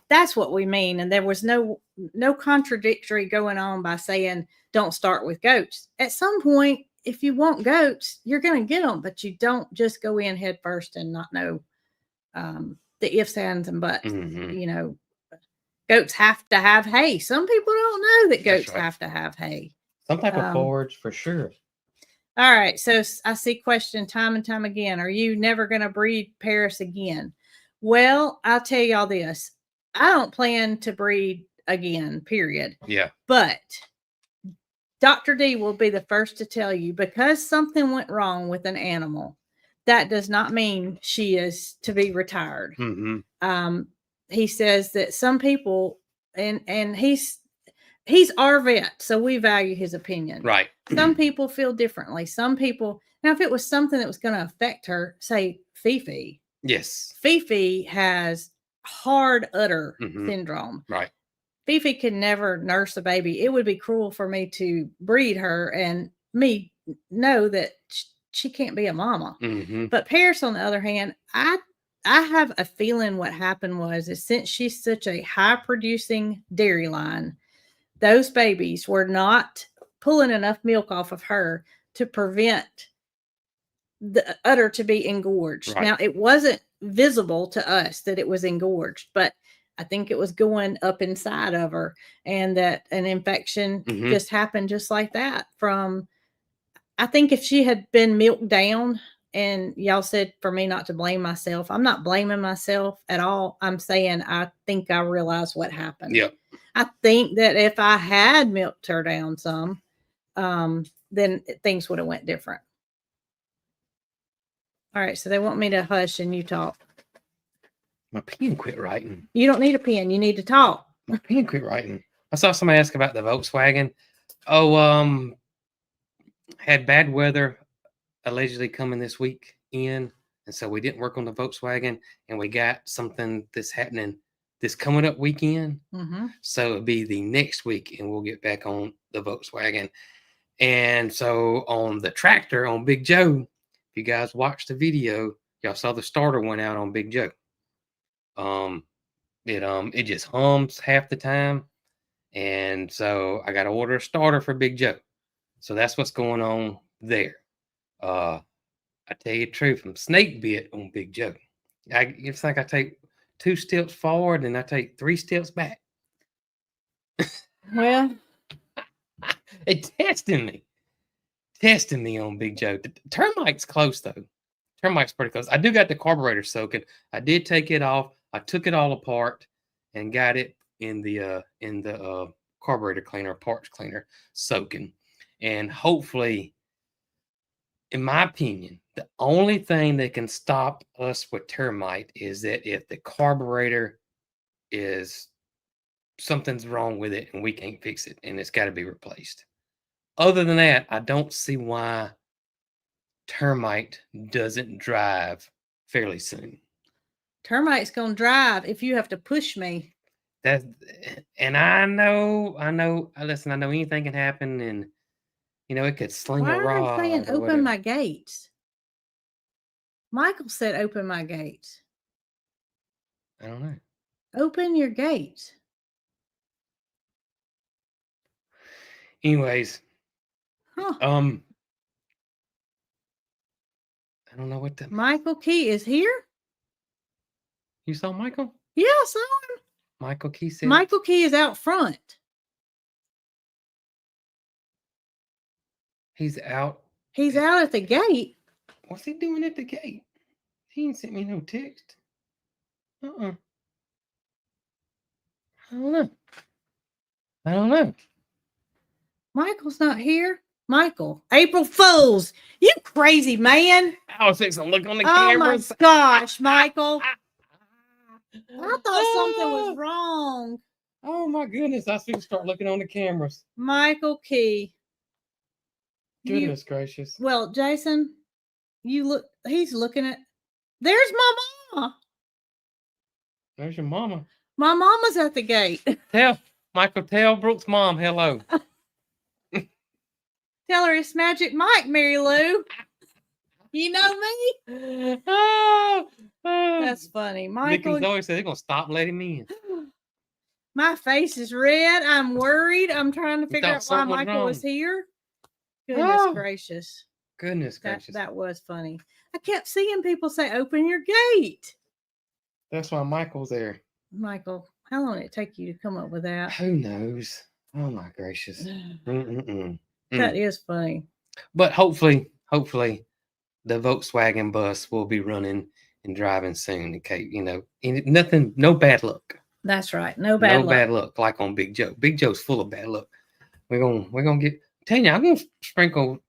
that's what we mean. And there was no contradictory going on by saying don't start with goats. At some point, if you want goats, you're going to get them, but you don't just go in head first and not know the ifs, ands, and buts. Goats have to have hay. Some people don't know that goats have to have hay. Some type of forage for sure. All right. So I see question time and time again. Are you never going to breed Paris again? Well, I'll tell y'all this. I don't plan to breed again, period. Yeah. But Dr. D will be the first to tell you, because something went wrong with an animal, that does not mean she is to be retired. Mm-hmm. He says that some people, and he's our vet, so we value his opinion. Right. Some people feel differently. Some people, now if it was something that was going to affect her, say Fifi. Yes. Fifi has hard udder syndrome. Right. Fifi can never nurse a baby. It would be cruel for me to breed her and me know that she can't be a mama. Mm-hmm. But Paris, on the other hand, I have a feeling what happened is since she's such a high producing dairy line, those babies were not pulling enough milk off of her to prevent the udder to be engorged. Right. Now, it wasn't visible to us that it was engorged, but I think it was going up inside of her, and that an infection just happened just like that. I think if she had been milked down, and y'all said for me not to blame myself, I'm not blaming myself at all. I'm saying I think I realized what happened. Yep. I think that if I had milked her down some, then things would have went different. All right, so they want me to hush and you talk. My pen quit writing. You don't need a pen. You need to talk. My pen quit writing. I saw somebody ask about the Volkswagen. Oh, had bad weather allegedly coming this weekend, and so we didn't work on the Volkswagen, and we got something that's happening this coming up weekend. So it'll be the next week, and we'll get back on the Volkswagen. And so on the tractor on Big Joe, if you guys watched the video, y'all saw the starter went out on Big Joe. It just hums half the time, and so I got to order a starter for Big Joe. So that's what's going on there. I tell you the truth, I'm snake bit on Big Joe. It's like I take 2 steps forward and I take 3 steps back. Well, it's testing me on Big Joe. The termite's close though. Termite's pretty close. I do got the carburetor soaking. I did take it off. I took it all apart and got it in the carburetor cleaner, parts cleaner, soaking. And hopefully, in my opinion, the only thing that can stop us with termite is that if the carburetor is something's wrong with it and we can't fix it and it's got to be replaced. Other than that, I don't see why termite doesn't drive fairly soon. Termite's gonna drive if you have to push me. And I know. Listen, I know anything can happen, and it could sling a rod. Why are they saying open my gates? Michael said open my gates. I don't know. Open your gates. Anyways, I don't know what the Michael Key is here. You saw Michael? Yeah, I saw him. Michael Key said. Michael Key is out front. He's out. He's out at the gate. What's he doing at the gate? He ain't sent me no text. I don't know. Michael's not here. Michael. April Fools. You crazy man. I was fixing to look on the cameras. Oh my gosh, Michael. I thought something was wrong. Oh my goodness. I was fixing to start looking on the cameras. Michael Key. Goodness gracious. Well, Jason, he's looking at, there's my mama. There's your mama. My mama's at the gate. Tell Brooke's mom hello. Tell her it's Magic Mike, Mary Lou. You know me? That's funny. Michael. Vicky's always said they're going to stop letting me in. My face is red. I'm worried. I'm trying to figure out why Michael was here. Goodness gracious. Goodness gracious. That was funny. I kept seeing people say, open your gate. That's why Michael's there. Michael, how long did it take you to come up with that? Who knows? Oh my gracious. That is funny. But hopefully the Volkswagen bus will be running and driving soon. Okay, nothing, no bad luck. That's right. No bad No luck. bad luck like on Big Joe. Big Joe's full of bad luck. We're gonna get. Tell you, I'm gonna sprinkle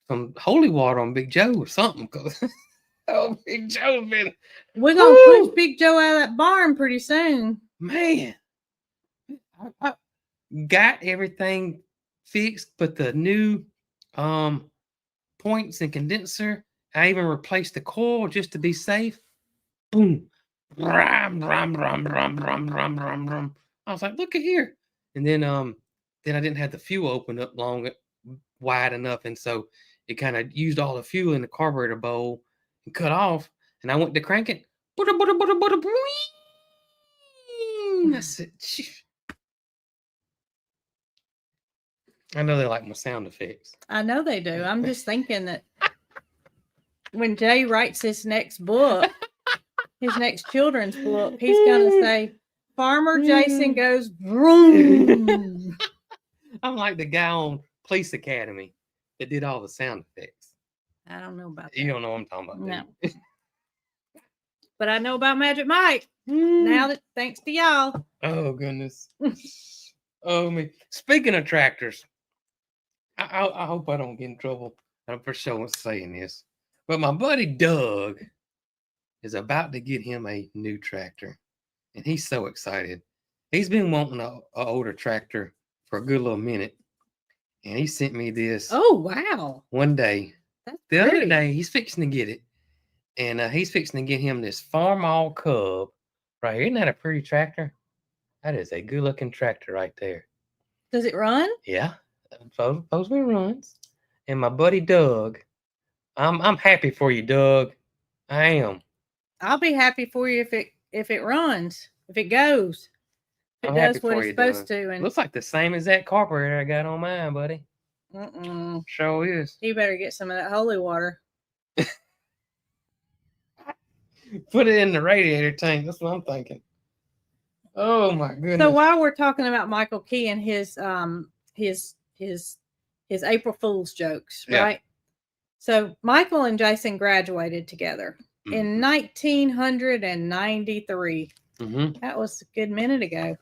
some holy water on Big Joe or something. Cause oh, Big Joe's been. We're gonna push Big Joe out of that barn pretty soon. Man, I got everything fixed, but the new points and condenser. I even replaced the coil just to be safe. Boom. Ram, ram, ram, ram, ram, ram, ram, ram. I was like, look at here. And then I didn't have the fuel opened up wide enough. And so it kind of used all the fuel in the carburetor bowl and cut off. And I went to crank it. I said, I know they like my sound effects. I know they do. I'm just thinking that when Jay writes his next book, his next children's book, he's going to say, Farmer Jason goes vroom. I'm like the guy on Police Academy that did all the sound effects. I don't know about that. You don't know what I'm talking about. No. But I know about Magic Mike. Now that thanks to y'all. Oh, goodness. Oh, me. Speaking of tractors, I hope I don't get in trouble for saying this. But my buddy Doug is about to get him a new tractor. And he's so excited. He's been wanting an older tractor for a good little minute. And he sent me this. Oh, wow. One day. The other day, he's fixing to get it. And he's fixing to get him this Farm All Cub right here. Isn't that a pretty tractor? That is a good looking tractor right there. Does it run? Yeah. Supposedly runs. And my buddy Doug, I'm happy for you, Doug. I am. I'll be happy for you if it runs, if it goes, if it does what it's supposed to. And looks like the same as that carburetor I got on mine, buddy. Sure is. You better get some of that holy water. Put it in the radiator tank. That's what I'm thinking. Oh my goodness. So while we're talking about Michael Key and his April Fool's jokes, right? So Michael and Jason graduated together in 1993. That was a good minute ago.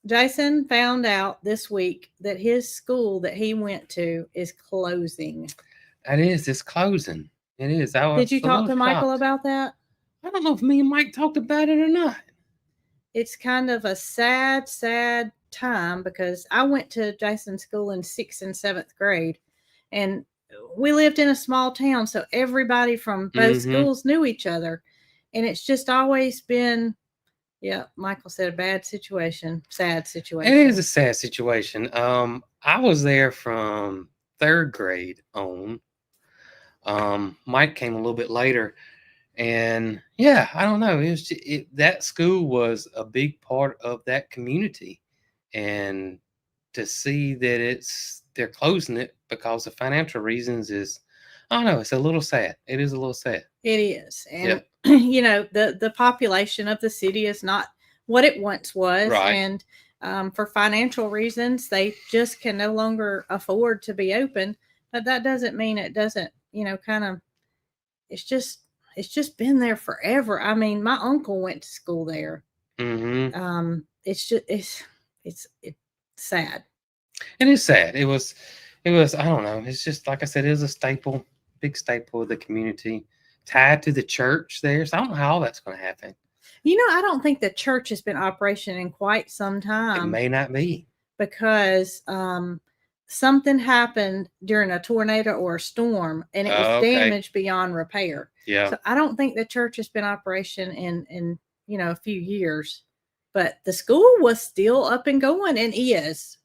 Jason found out this week that his school that he went to is closing. It's closing. It is. Did you talk to Michael about that? I don't know if me and Mike talked about it or not. It's kind of a sad, sad time because I went to Jason's school in 6th and 7th grade, and we lived in a small town, so everybody from both schools knew each other, and it's just always been, Michael said, a bad situation, sad situation. It is a sad situation. I was there from 3rd grade on. Mike came a little bit later, and I don't know. That school was a big part of that community, and to see that they're closing it because of financial reasons is, I don't know. It's a little sad. It is a little sad. It is, and the population of the city is not what it once was, right. And for financial reasons, they just can no longer afford to be open. But that doesn't mean it doesn't. It's just been there forever. I mean, my uncle went to school there. It's sad. It is sad. It was, I don't know. It's just, like I said, it is a staple, big staple of the community, tied to the church there. So I don't know how all that's going to happen. I don't think the church has been operation in quite some time. It may not be. Because, something happened during a tornado or a storm, and it was damaged beyond repair. Yeah. So I don't think the church has been operation in a few years, but the school was still up and going and is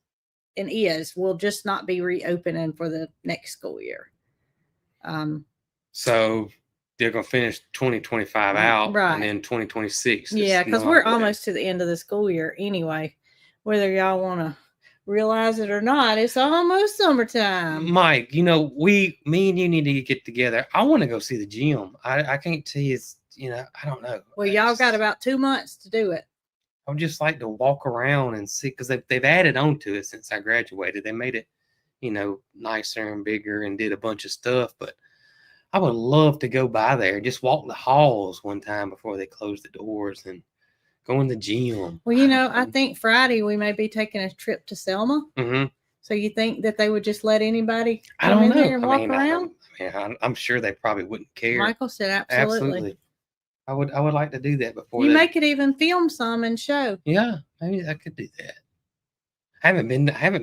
will just not be reopening for the next school year. So they're gonna finish 2025 out, right, and then 2026. Yeah, because we're almost to the end of the school year anyway. Whether y'all want to realize it or not, it's almost summertime. Mike, me and you need to get together. I want to go see the gym. I can't tell you, I don't know. Well, y'all got about 2 months to do it. I would just like to walk around and see, because they've added on to it since I graduated. They made it, nicer and bigger and did a bunch of stuff. But I would love to go by there and just walk the halls one time before they close the doors and go in the gym. Well, I think Friday we may be taking a trip to Selma. Mm-hmm. So you think that they would just let anybody I come don't in know. there and walk around? I'm sure they probably wouldn't care. Michael said absolutely. I would like to do that before. You could even film some and show. Yeah, maybe I could do that. I haven't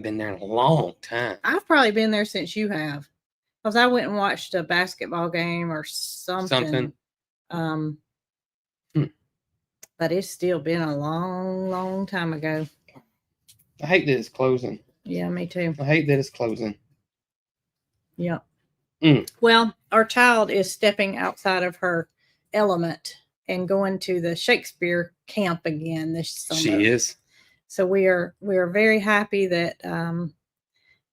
been there in a long time. I've probably been there since you have, because I went and watched a basketball game or something. But it's still been a long, long time ago. I hate that it's closing. Yeah, me too. I hate that it's closing. Yep. Well, our child is stepping outside of her element and going to the Shakespeare camp again this summer. She is. So we are very happy that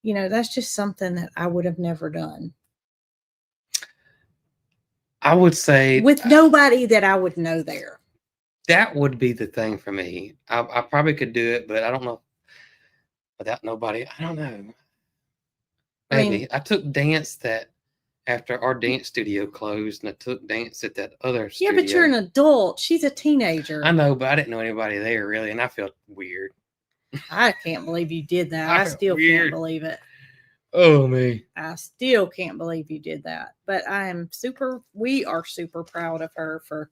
that's just something that I would have never done. I would say with nobody that I would know there. That would be the thing for me. I probably could do it, but I don't know. Without nobody, I don't know. Maybe. I took dance after our dance studio closed, and I took dance at that other studio. Yeah, but you're an adult. She's a teenager. I know, but I didn't know anybody there, really, and I felt weird. I can't believe you did that. I still can't believe it. Oh, me. I still can't believe you did that. But we are super proud of her for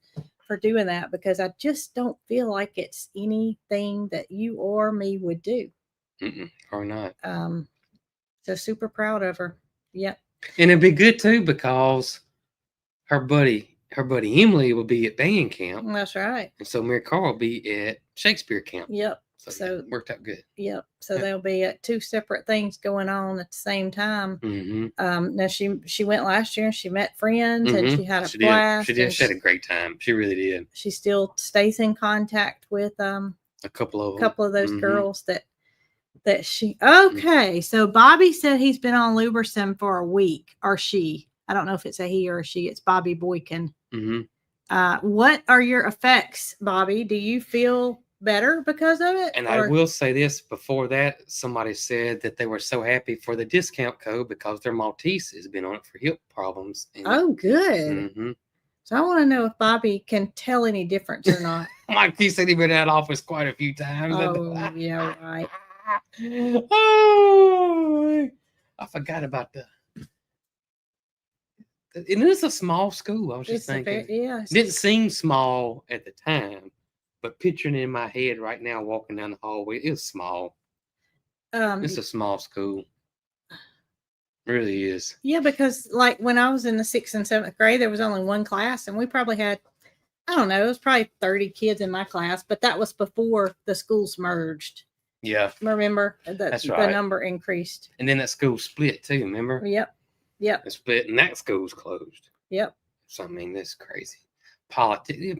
doing that, because I just don't feel like it's anything that you or me would do. Or not. So super proud of her. Yep. And it'd be good too, because her buddy Emily will be at band camp. That's right. And so Mary Carl will be at Shakespeare camp. Yep. So it worked out good. Yep. So they'll be at two separate things going on at the same time. Mm-hmm. Now she went last year and she met friends and she had a blast. She had a great time. She really did. She still stays in contact with a couple of those girls that she. Okay, so Bobby said he's been on LubriSyn for a week, or she. I don't know if it's a he or a she. It's Bobby Boykin. Mm-hmm. What are your effects, Bobby? Do you feel better because of it? And I will say this, before that, somebody said that they were so happy for the discount code because their Maltese has been on it for hip problems. Oh, good. Mm-hmm. So I want to know if Bobby can tell any difference or not. Mike, he said he's been out of office quite a few times. Oh, yeah, right. Oh, I forgot about that. And it's a small school. I was just thinking. It didn't seem small at the time, but picturing it in my head right now, walking down the hallway, it's small. It's a small school. It really is. Yeah, because like when I was in the 6th and 7th grade, there was only one class, and we probably had, I don't know, it was probably 30 kids in my class, but that was before the schools merged. Yeah. Remember? That's right. The number increased. And then that school split too, remember? Yep. It split, and that school's closed. Yep. So, I mean, that's crazy. Politics.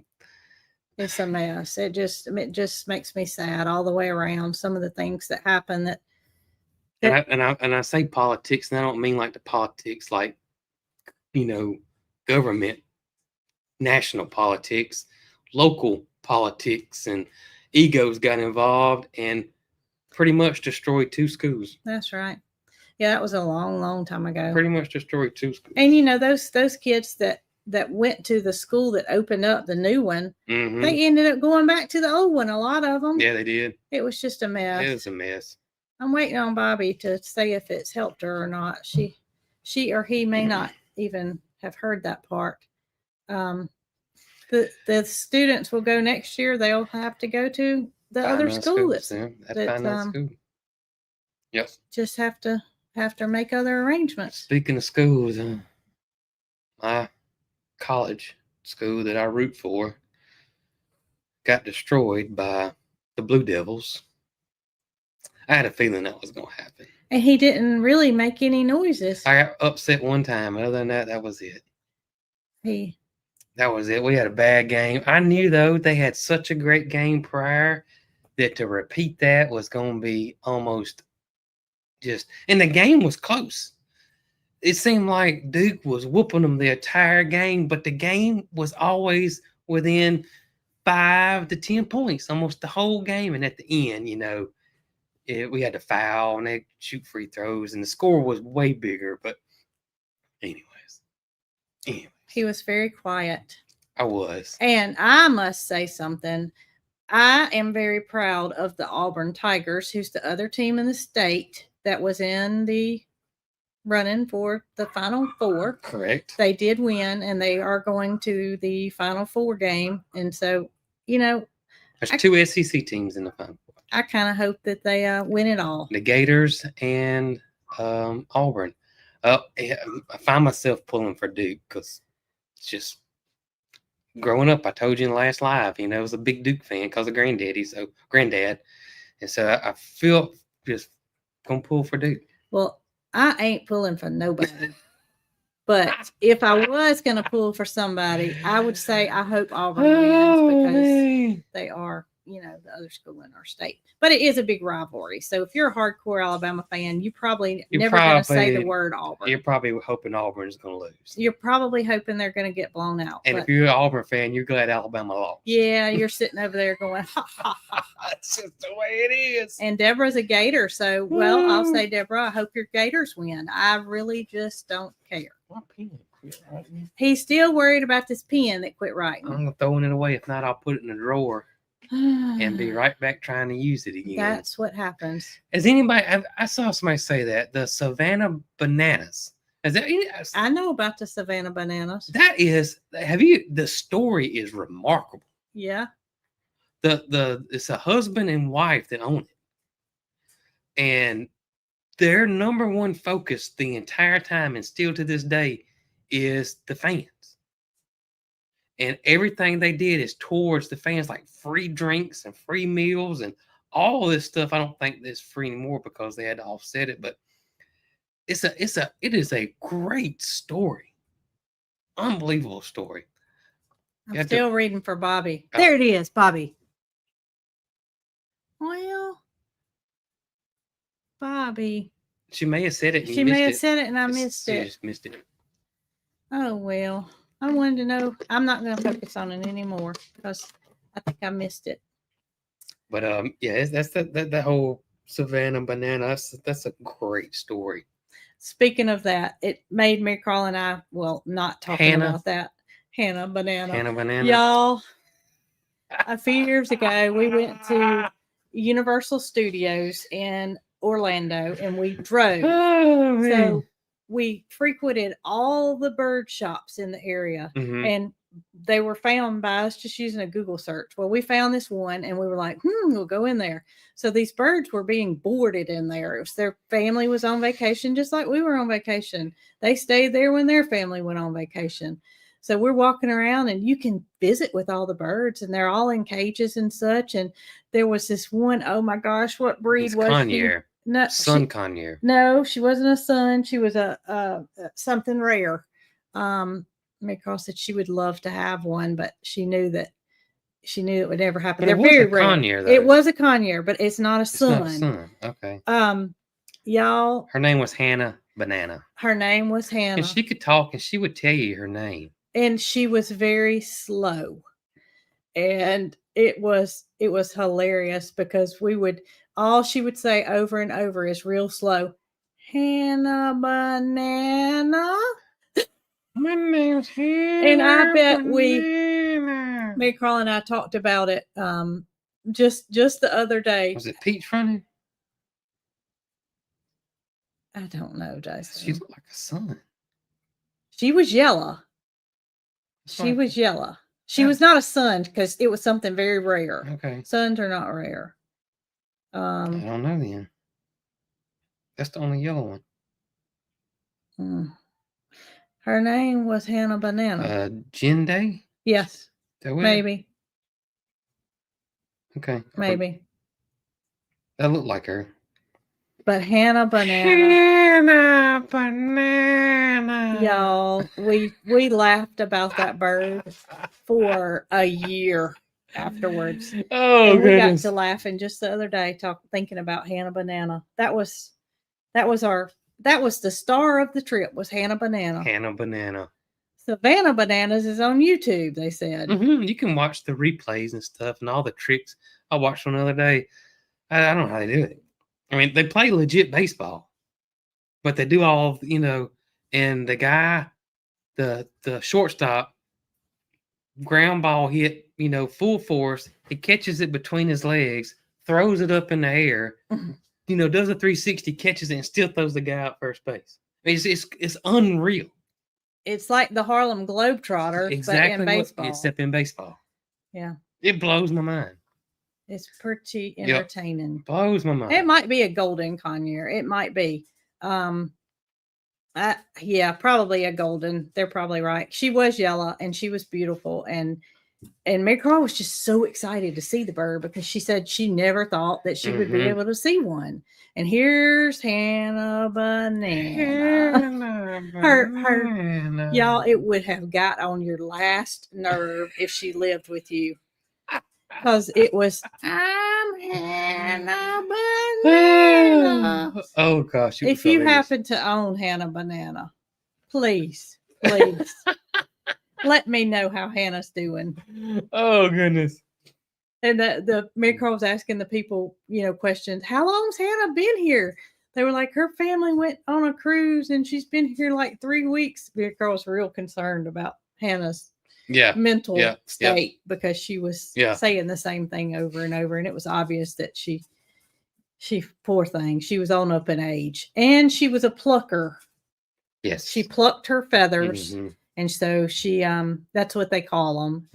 It's a mess. It just makes me sad all the way around. Some of the things that happen and I say politics, and I don't mean like the politics, like, government, national politics, local politics, and egos got involved and pretty much destroyed 2 schools. That's right. Yeah, that was a long, long time ago. Pretty much destroyed 2 schools. And those kids that went to the school that opened up, the new one, they ended up going back to the old one. A lot of them. Yeah, they did. It was just a mess. It was a mess. I'm waiting on Bobby to say if it's helped her or not. She or he may not even have heard that part. The students will go next year. They'll have to go to the other school. School. Yes. Just have to make other arrangements. Speaking of schools, my college school that I root for got destroyed by the Blue Devils. I had a feeling that was going to happen. And he didn't really make any noises. I got upset one time. Other than that, that was it. That was it. We had a bad game. I knew, though, they had such a great game prior that to repeat that was going to be almost just... And the game was close. It seemed like Duke was whooping them the entire game, but the game was always within 5 to 10 points, almost the whole game. And at the end, we had to foul and they shoot free throws, and the score was way bigger. But anyways, he was very quiet. I was, and I must say something. I am very proud of the Auburn Tigers, who's the other team in the state that was in the running for the Final Four. Correct. They did win, and they are going to the Final Four game. And so, there's 2 SEC teams in the Final Four. I kind of hope that they win it all. The Gators and Auburn. I find myself pulling for Duke because it's just growing up. I told you in the last live, I was a big Duke fan because of granddad. And so I feel just gonna pull for Duke. Well, I ain't pulling for nobody. But if I was going to pull for somebody, I would say I hope Auburn wins because they are, the other school in our state. But it is a big rivalry. So if you're a hardcore Alabama fan, you're probably never going to say the word Auburn. You're probably hoping Auburn's going to lose. You're probably hoping they're going to get blown out. And if you're an Auburn fan, you're glad Alabama lost. Yeah, you're sitting over there going, ha, ha, ha. That's just the way it is. And Deborah's a Gator. So, well, I'll say, Deborah, I hope your Gators win. I really just don't care. What pen? He's still worried about this pen that quit writing. I'm throwing it away. If not, I'll put it in a drawer and be right back trying to use it again. That's what happens. Has anybody? I saw somebody say that the Savannah bananas. Is that? I know about the Savannah bananas. That is. Have you? The story is remarkable. Yeah. It's a husband and wife that own it, and their number one focus the entire time, and still to this day, is the fans. And everything they did is towards the fans, like free drinks and free meals and all this stuff. I don't think that's free anymore because they had to offset it, but it is a great story. Unbelievable story. I'm still reading for Bobby. There it is, Bobby. Well, Bobby. She may have said it. She may have said it and I missed it. She just missed it. Oh, well. I wanted to know. I'm not going to focus on it anymore because I think I missed it. But yeah, that's that whole Savannah banana. That's a great story. Speaking of that, it made me Carl and I, not talking about that. Hannah banana. Y'all, a few years ago, we went to Universal Studios in Orlando and we drove. Oh, man. So we frequented all the bird shops in the area, and they were found by us just using a Google search. Well, we found this one and we were like, we'll go in there. So these birds were being boarded in there. It was their family was on vacation, just like we were on vacation. They stayed there when their family went on vacation. So we're walking around and you can visit with all the birds and they're all in cages and such. And there was this one, oh my gosh, what breed was Conure. she? No, Conure. No, she wasn't a sun. She was a something rare. Carl said she would love to have one, but she knew it would never happen. They're very rare. Conure, it was a Conure, but it's not a sun. Not a sun. Okay. Y'all. Her name was Hannah Banana. Her name was Hannah. And she could talk and she would tell you her name. And she was very slow. And it was hilarious because all she would say over and over is real slow. Hannah Banana. My name's Hannah. And I bet Banana. me, Carl, and I talked about it just the other day. Was it peach running? I don't know, Jason. She looked like a sun. She was yellow. She was yellow. She was not a sun because it was something very rare. Okay. Suns are not rare. I don't know then. That's the only yellow one. Her name was Hannah Banana. Jinde? Yes. Maybe. Okay. Maybe. That looked like her. But Hannah Banana. Hannah Banana. Y'all, we laughed about that bird for a year afterwards. Oh, and we got to laughing just the other day thinking about Hannah Banana. That was the star of the trip was Hannah Banana. Hannah Banana. Savannah Bananas is on YouTube, they said. You can watch the replays and stuff and all the tricks. I watched one the other day. I don't know how they do it. I mean, they play legit baseball, but they do all, and the guy, the shortstop, ground ball hit, full force. He catches it between his legs, throws it up in the air, does a 360, catches it, and still throws the guy out first base. I mean, it's unreal. It's like the Harlem Globetrotters, exactly, but in baseball. Except in baseball. Yeah. It blows my mind. It's pretty entertaining. Yep. Blows my mind. It might be a golden conure. It might be. Yeah, probably a golden. They're probably right. She was yellow and she was beautiful. And Mary Carl was just so excited to see the bird because she said she never thought that she would be able to see one. And here's Hannah Banana. Her, y'all, it would have got on your last nerve if she lived with you. Because it was, I'm Hannah Banana. Oh, gosh. If you happen to own Hannah Banana, please let me know how Hannah's doing. Oh, goodness. And the Mary Carl was asking the people, questions. How long's Hannah been here? They were like, her family went on a cruise and she's been here like 3 weeks. Mary Carl was real concerned about Hannah's mental state because she was saying the same thing over and over. And it was obvious that she poor thing, she was on up in age. And she was a plucker. Yes. She plucked her feathers. And so she, that's what they call them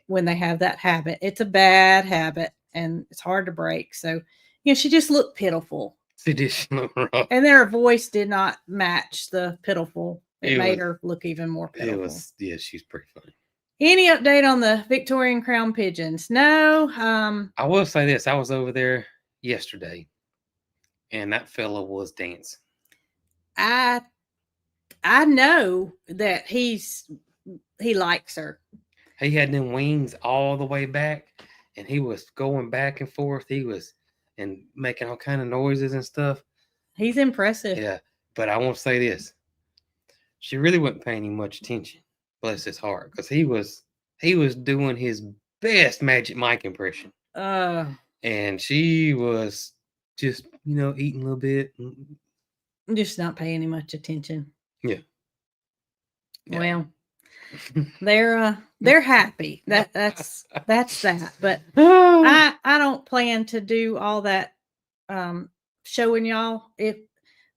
when they have that habit. It's a bad habit and it's hard to break. So, she just looked pitiful. She did look rough. And her voice did not match the pitiful. It made her look even more pitiful. She's pretty funny. Any update on the Victorian crown pigeons? No. I will say this. I was over there yesterday and that fella was dancing. I know that he likes her. He had them wings all the way back and he was going back and forth. He was and making all kind of noises and stuff. He's impressive. Yeah. But I won't say this. She really wasn't paying him much attention. Bless his heart. Because he was doing his best Magic Mike impression. And she was just, eating a little bit. Just not paying him much attention. Yeah. Well, they're happy. That's that. But I don't plan to do all that showing y'all.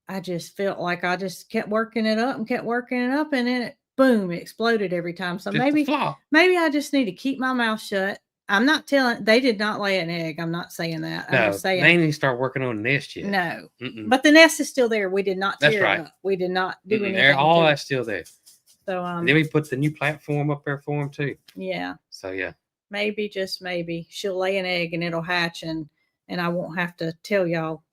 I just felt like I just kept working it up and then it boom, it exploded every time. So maybe I just need to keep my mouth shut. I'm not telling. They did not lay an egg. I'm not saying that. No, I'm just saying they didn't start working on the nest yet. No, but the nest is still there. We did not tear it up. We did not do anything. All that's still there. So and then we put the new platform up there for them too. Yeah. So yeah. Maybe, just maybe, she'll lay an egg and it'll hatch and I won't have to tell y'all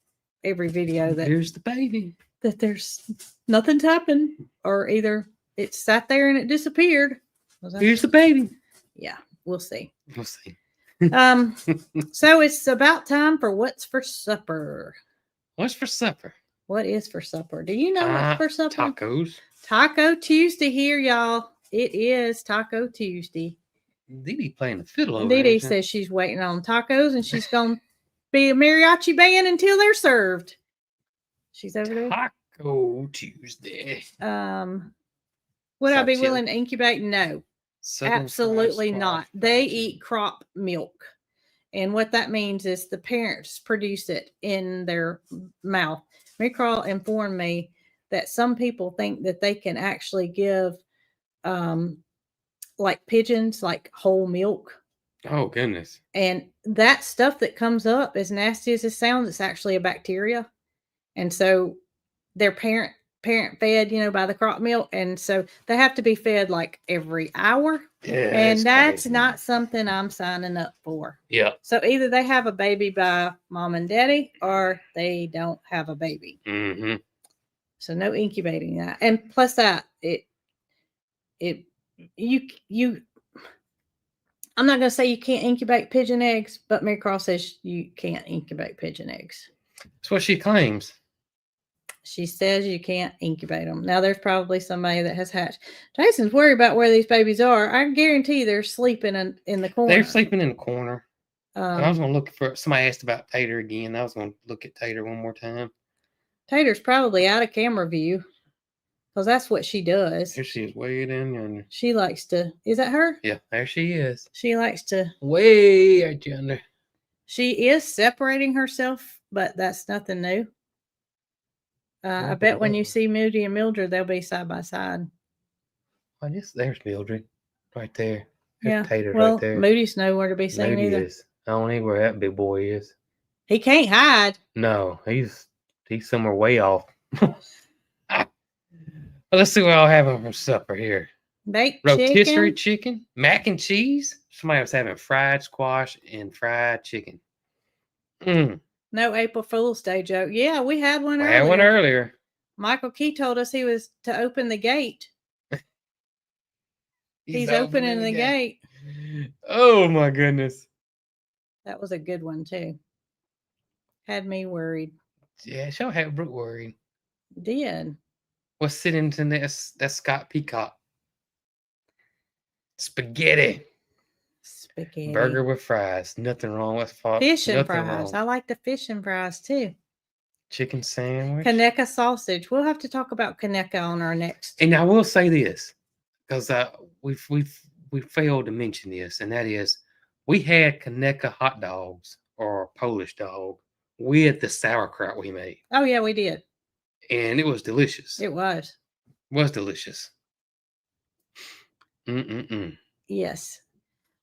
every video that here's the baby. That there's nothing's happened, or either it sat there and it disappeared. Here's the baby. Yeah, we'll see. We'll see. So it's about time for what's for supper. What's for supper? What is for supper? Do you know what's for supper? Tacos. Taco Tuesday here, y'all. It is Taco Tuesday. Dee Dee playing the fiddle over there. Dee Dee says she's waiting on tacos and she's going to be a mariachi band until they're served. She's over there. Taco Tuesday. Would I be willing to incubate? No. Absolutely not. They eat crop milk. And what that means is the parents produce it in their mouth. Mary Carl informed me that some people think that they can actually give like pigeons like whole milk. Oh, goodness. And that stuff that comes up, as nasty as it sounds, it's actually a bacteria. And so they're parent fed, by the crop milk. And so they have to be fed like every hour. Yeah, and that's not something I'm signing up for. Yeah. So either they have a baby by mom and daddy or they don't have a baby. Mm-hmm. So no incubating that. And plus that, I'm not going to say you can't incubate pigeon eggs, but Mary Carl says you can't incubate pigeon eggs. That's what she claims. She says you can't incubate them. Now, there's probably somebody that has hatched. Jason's worried about where these babies are. I guarantee they're sleeping in the corner. They're sleeping in the corner. I was gonna look for somebody asked about Tater again. I was gonna look at Tater one more time. Tater's probably out of camera view because that's what she does. Here she is, way down yonder. She likes to. Is that her? Yeah, there she is. She likes to. Way out yonder. She is separating herself, but that's nothing new. I bet when you see Moody and Mildred, they'll be side by side. I guess there's Mildred, right there. There's Tater's well, right there. Moody's nowhere to be seen either. Is. I don't know where that big boy is. He can't hide. No, he's somewhere way off. Well, let's see what I'll have for supper here. Baked rotisserie chicken, mac and cheese. Somebody was having fried squash and fried chicken. No April Fool's Day joke. Yeah, we had one earlier. Had one earlier. Michael Key told us he was to open the gate. He's opening the gate. Oh my goodness. That was a good one too. Had me worried. Yeah, she'll have Brooke worried. Did. What's sitting in this? That's Scott Peacock. Spaghetti. Burger with fries. Nothing wrong with fish and fries. I like the fish and fries too. Chicken sandwich. Kaneka sausage. We'll have to talk about Kaneka on our next. And I will say this, because we failed to mention this, and that is we had Kaneka hot dogs or Polish dog with the sauerkraut we made. Oh yeah, we did. And it was delicious. It was. Delicious. Yes.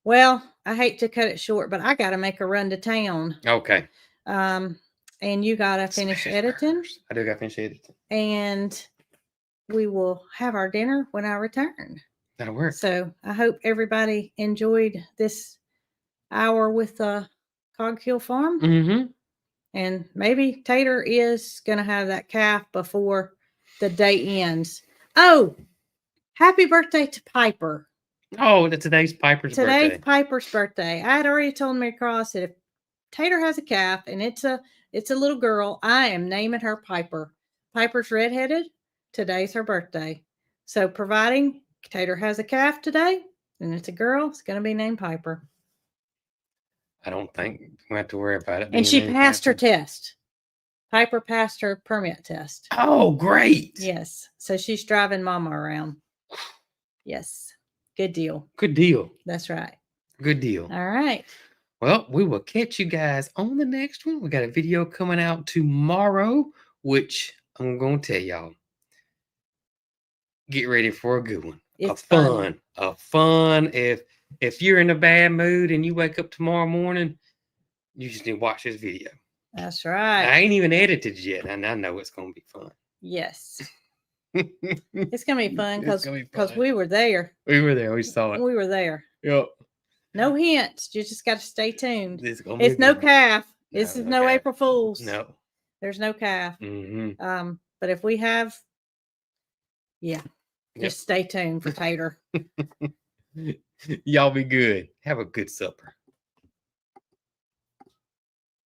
Well, I hate to cut it short, but I got to make a run to town. Okay. And you got to finish editing. I do got to finish editing. And we will have our dinner when I return. That'll work. So I hope everybody enjoyed this hour with Coghill Farm. Mm-hmm. And maybe Tater is going to have that calf before the day ends. Oh, happy birthday to Piper. Oh, today's Piper's birthday. Today's Piper's birthday. I had already told Mary Cross that if Tater has a calf and it's a little girl, I am naming her Piper. Piper's redheaded. Today's her birthday. So providing Tater has a calf today and it's a girl, it's going to be named Piper. I don't think we have to worry about it. And she passed her test. Piper passed her permit test. Oh, great. Yes. So she's driving Mama around. Yes. Good deal. Good deal. That's right. Good deal. All right. Well, we will catch you guys on the next one. We got a video coming out tomorrow, which I'm going to tell y'all. Get ready for a good one. It's fun. A fun. If you're in a bad mood and you wake up tomorrow morning, you just need to watch this video. That's right. I ain't even edited yet, and I know it's going to be fun. Yes. It's going to be fun because we were there. We were there. We saw it. We were there. Yep. No hints. You just got to stay tuned. It's no calf. This is no April Fool's. No. There's no calf. Mm-hmm. But if we have, just stay tuned for Tater. Y'all be good. Have a good supper.